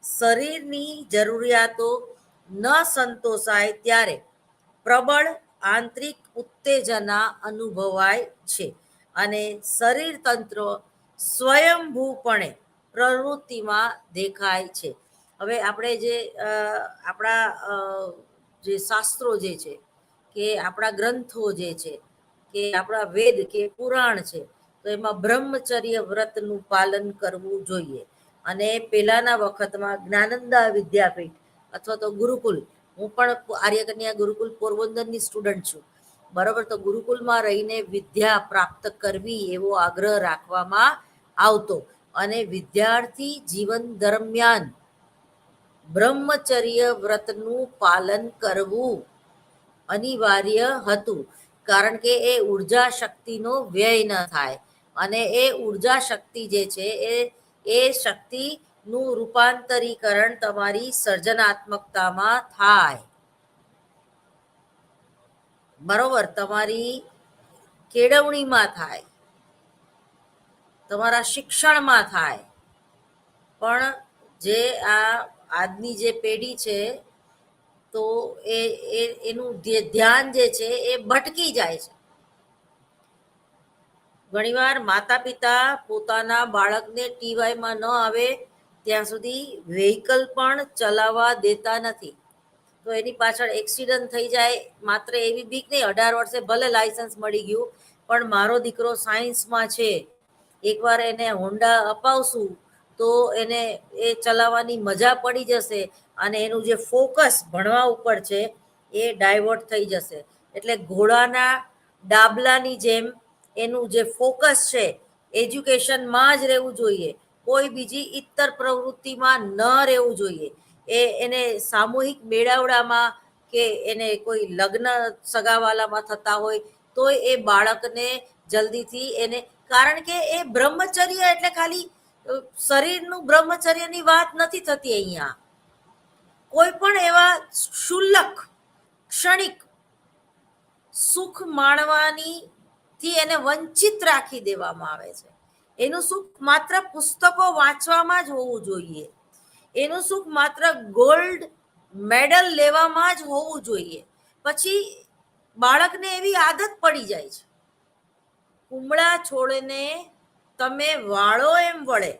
શરીરની જરૂરિયાતો ન સંતોષાય ત્યારે પ્રબળ આંતરિક ઉત્તેજના અનુભવાય છે, અને શરીર તંત્ર સ્વયંભૂપણે પ્રવૃત્તિમાં દેખાય છે. હવે આપણે જે આપણા જે શાસ્ત્રો જે છે, કે આપણા ગ્રંથો જે છે, કે આપણા વેદ કે પુરાણ છે, તો એમાં બ્રહ્મચર્ય વ્રતનું પાલન કરવું જોઈએ. અને પહેલાના વખતમાં જ્ઞાનંદા વિદ્યાપીઠ અથવા તો ગુરુકુલ, હું પણ આર્યકન્યા ગુરુકુલ પોરબંદરની સ્ટુડન્ટ છું, બરાબર, તો ગુરુકુલમાં રહીને વિદ્યા પ્રાપ્ત કરવી એવો આગ્રહ રાખવામાં આવતો, અને વિદ્યાર્થી જીવન દરમિયાન બ્રહ્મચર્ય વ્રતનું પાલન કરવું અનિવાર્ય હતું, કારણ કે એ ઉર્જા શક્તિનો વ્યય ન થાય, અને એ ઉર્જા શક્તિ જે છે એ શક્તિનું રૂપાંતરીકરણ તમારી સર્જનાત્મકતામાં થાય, બરોબર, તમારી કેળવણીમાં થાય, તમારા શિક્ષણમાં થાય. પણ જે આ આજની જે પેઢી છે, તો એનું ધ્યાન જે છે એ ભટકી જાય છે. ઘણીવાર માતા પિતા પોતાના બાળકને ટીવાયમાં ન આવે ત્યાં સુધી વ્હીકલ પણ ચલાવવા દેતા નથી. તો એની પાછળ એક્સિડન્ટ થઈ જાય, માત્ર એવી બીક નહીં, 18 વર્ષે ભલે લાયસન્સ મળી ગયું, પણ મારો દીકરો સાયન્સમાં છે, એકવાર એને હોન્ડા અપાવશું તો એને એ ચલાવવાની મજા પડી જશે, અને એનું જે ફોકસ ભણવા ઉપર છે એ ડાયવર્ટ થઈ જશે. એટલે ઘોડાના ડાબલાની જેમ એનું જે ફોકસ છે એજ્યુકેશનમાં જ રહેવું જોઈએ, કોઈ બીજી ઇતર પ્રવૃત્તિમાં ન રહેવું જોઈએ. એને સામૂહિક મેળાવડામાં કે એને કોઈ લગ્ન સગાવાલામાં થતા હોય તો એ બાળકને જલ્દીથી એને, કારણ કે એ બ્રહ્મચર્ય એટલે ખાલી શરીરનું બ્રહ્મચર્યની વાત નથી થતી અહીંયા. કોઈ પણ એવા ક્ષુલ્લક ક્ષણિક સુખ માણવાની થી એને વંચિત રાખી દેવામાં આવે છે. એનું સુખ માત્ર પુસ્તકો વાંચવામાં જ હોવું જોઈએ. એનું સુખ માત્ર ગોલ્ડ મેડલ લેવામાં જ હોવું જોઈએ. પછી બાળકને એવી આદત પડી જાય છે. કુમળા છોડને તમે વાળો એમ વળે.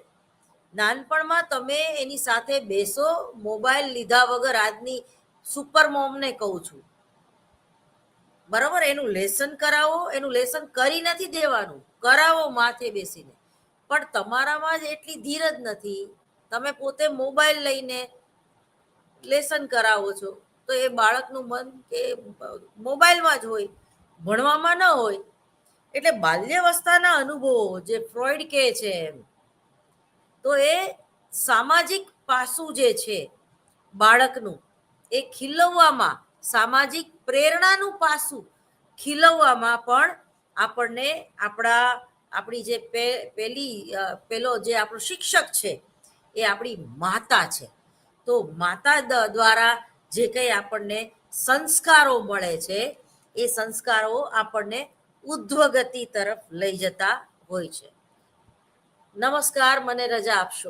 નાનપણમાં તમે એની સાથે બેસો, મોબાઈલ લીધા વગર. આજની સુપર મોમને કહું છું, બરાબર, એનું લેસન કરાવો. એનું લેસન કરી નથી દેવાનું, કરાવો માથે બેસીને. પણ તમારામાં જ એટલી ધીરજ નથી. તમે પોતે મોબાઈલ લઈને લેસન કરાવો છો, તો એ બાળકનું મન કે મોબાઈલમાં જ હોય, ભણવામાં ન હોય. એટલે બાલ્યાવસ્થાના અનુભવો જે ફ્રોઈડ કહે છે, તો એ સામાજિક પાસું જે છે બાળકનું, એ ખીલવવામાં, સામાજિક પ્રેરણાનું પાસું ખીલવવામાં પણ આપણને આપણી જે પેલો જે આપણો શિક્ષક છે એ આપણી માતા છે. તો માતા દ્વારા જે કંઈ આપણને સંસ્કારો મળે છે, એ સંસ્કારો આપણને ઉધ્વગતિ તરફ લઈ જતા હોય છે. નમસ્કાર, મને રજા આપશો.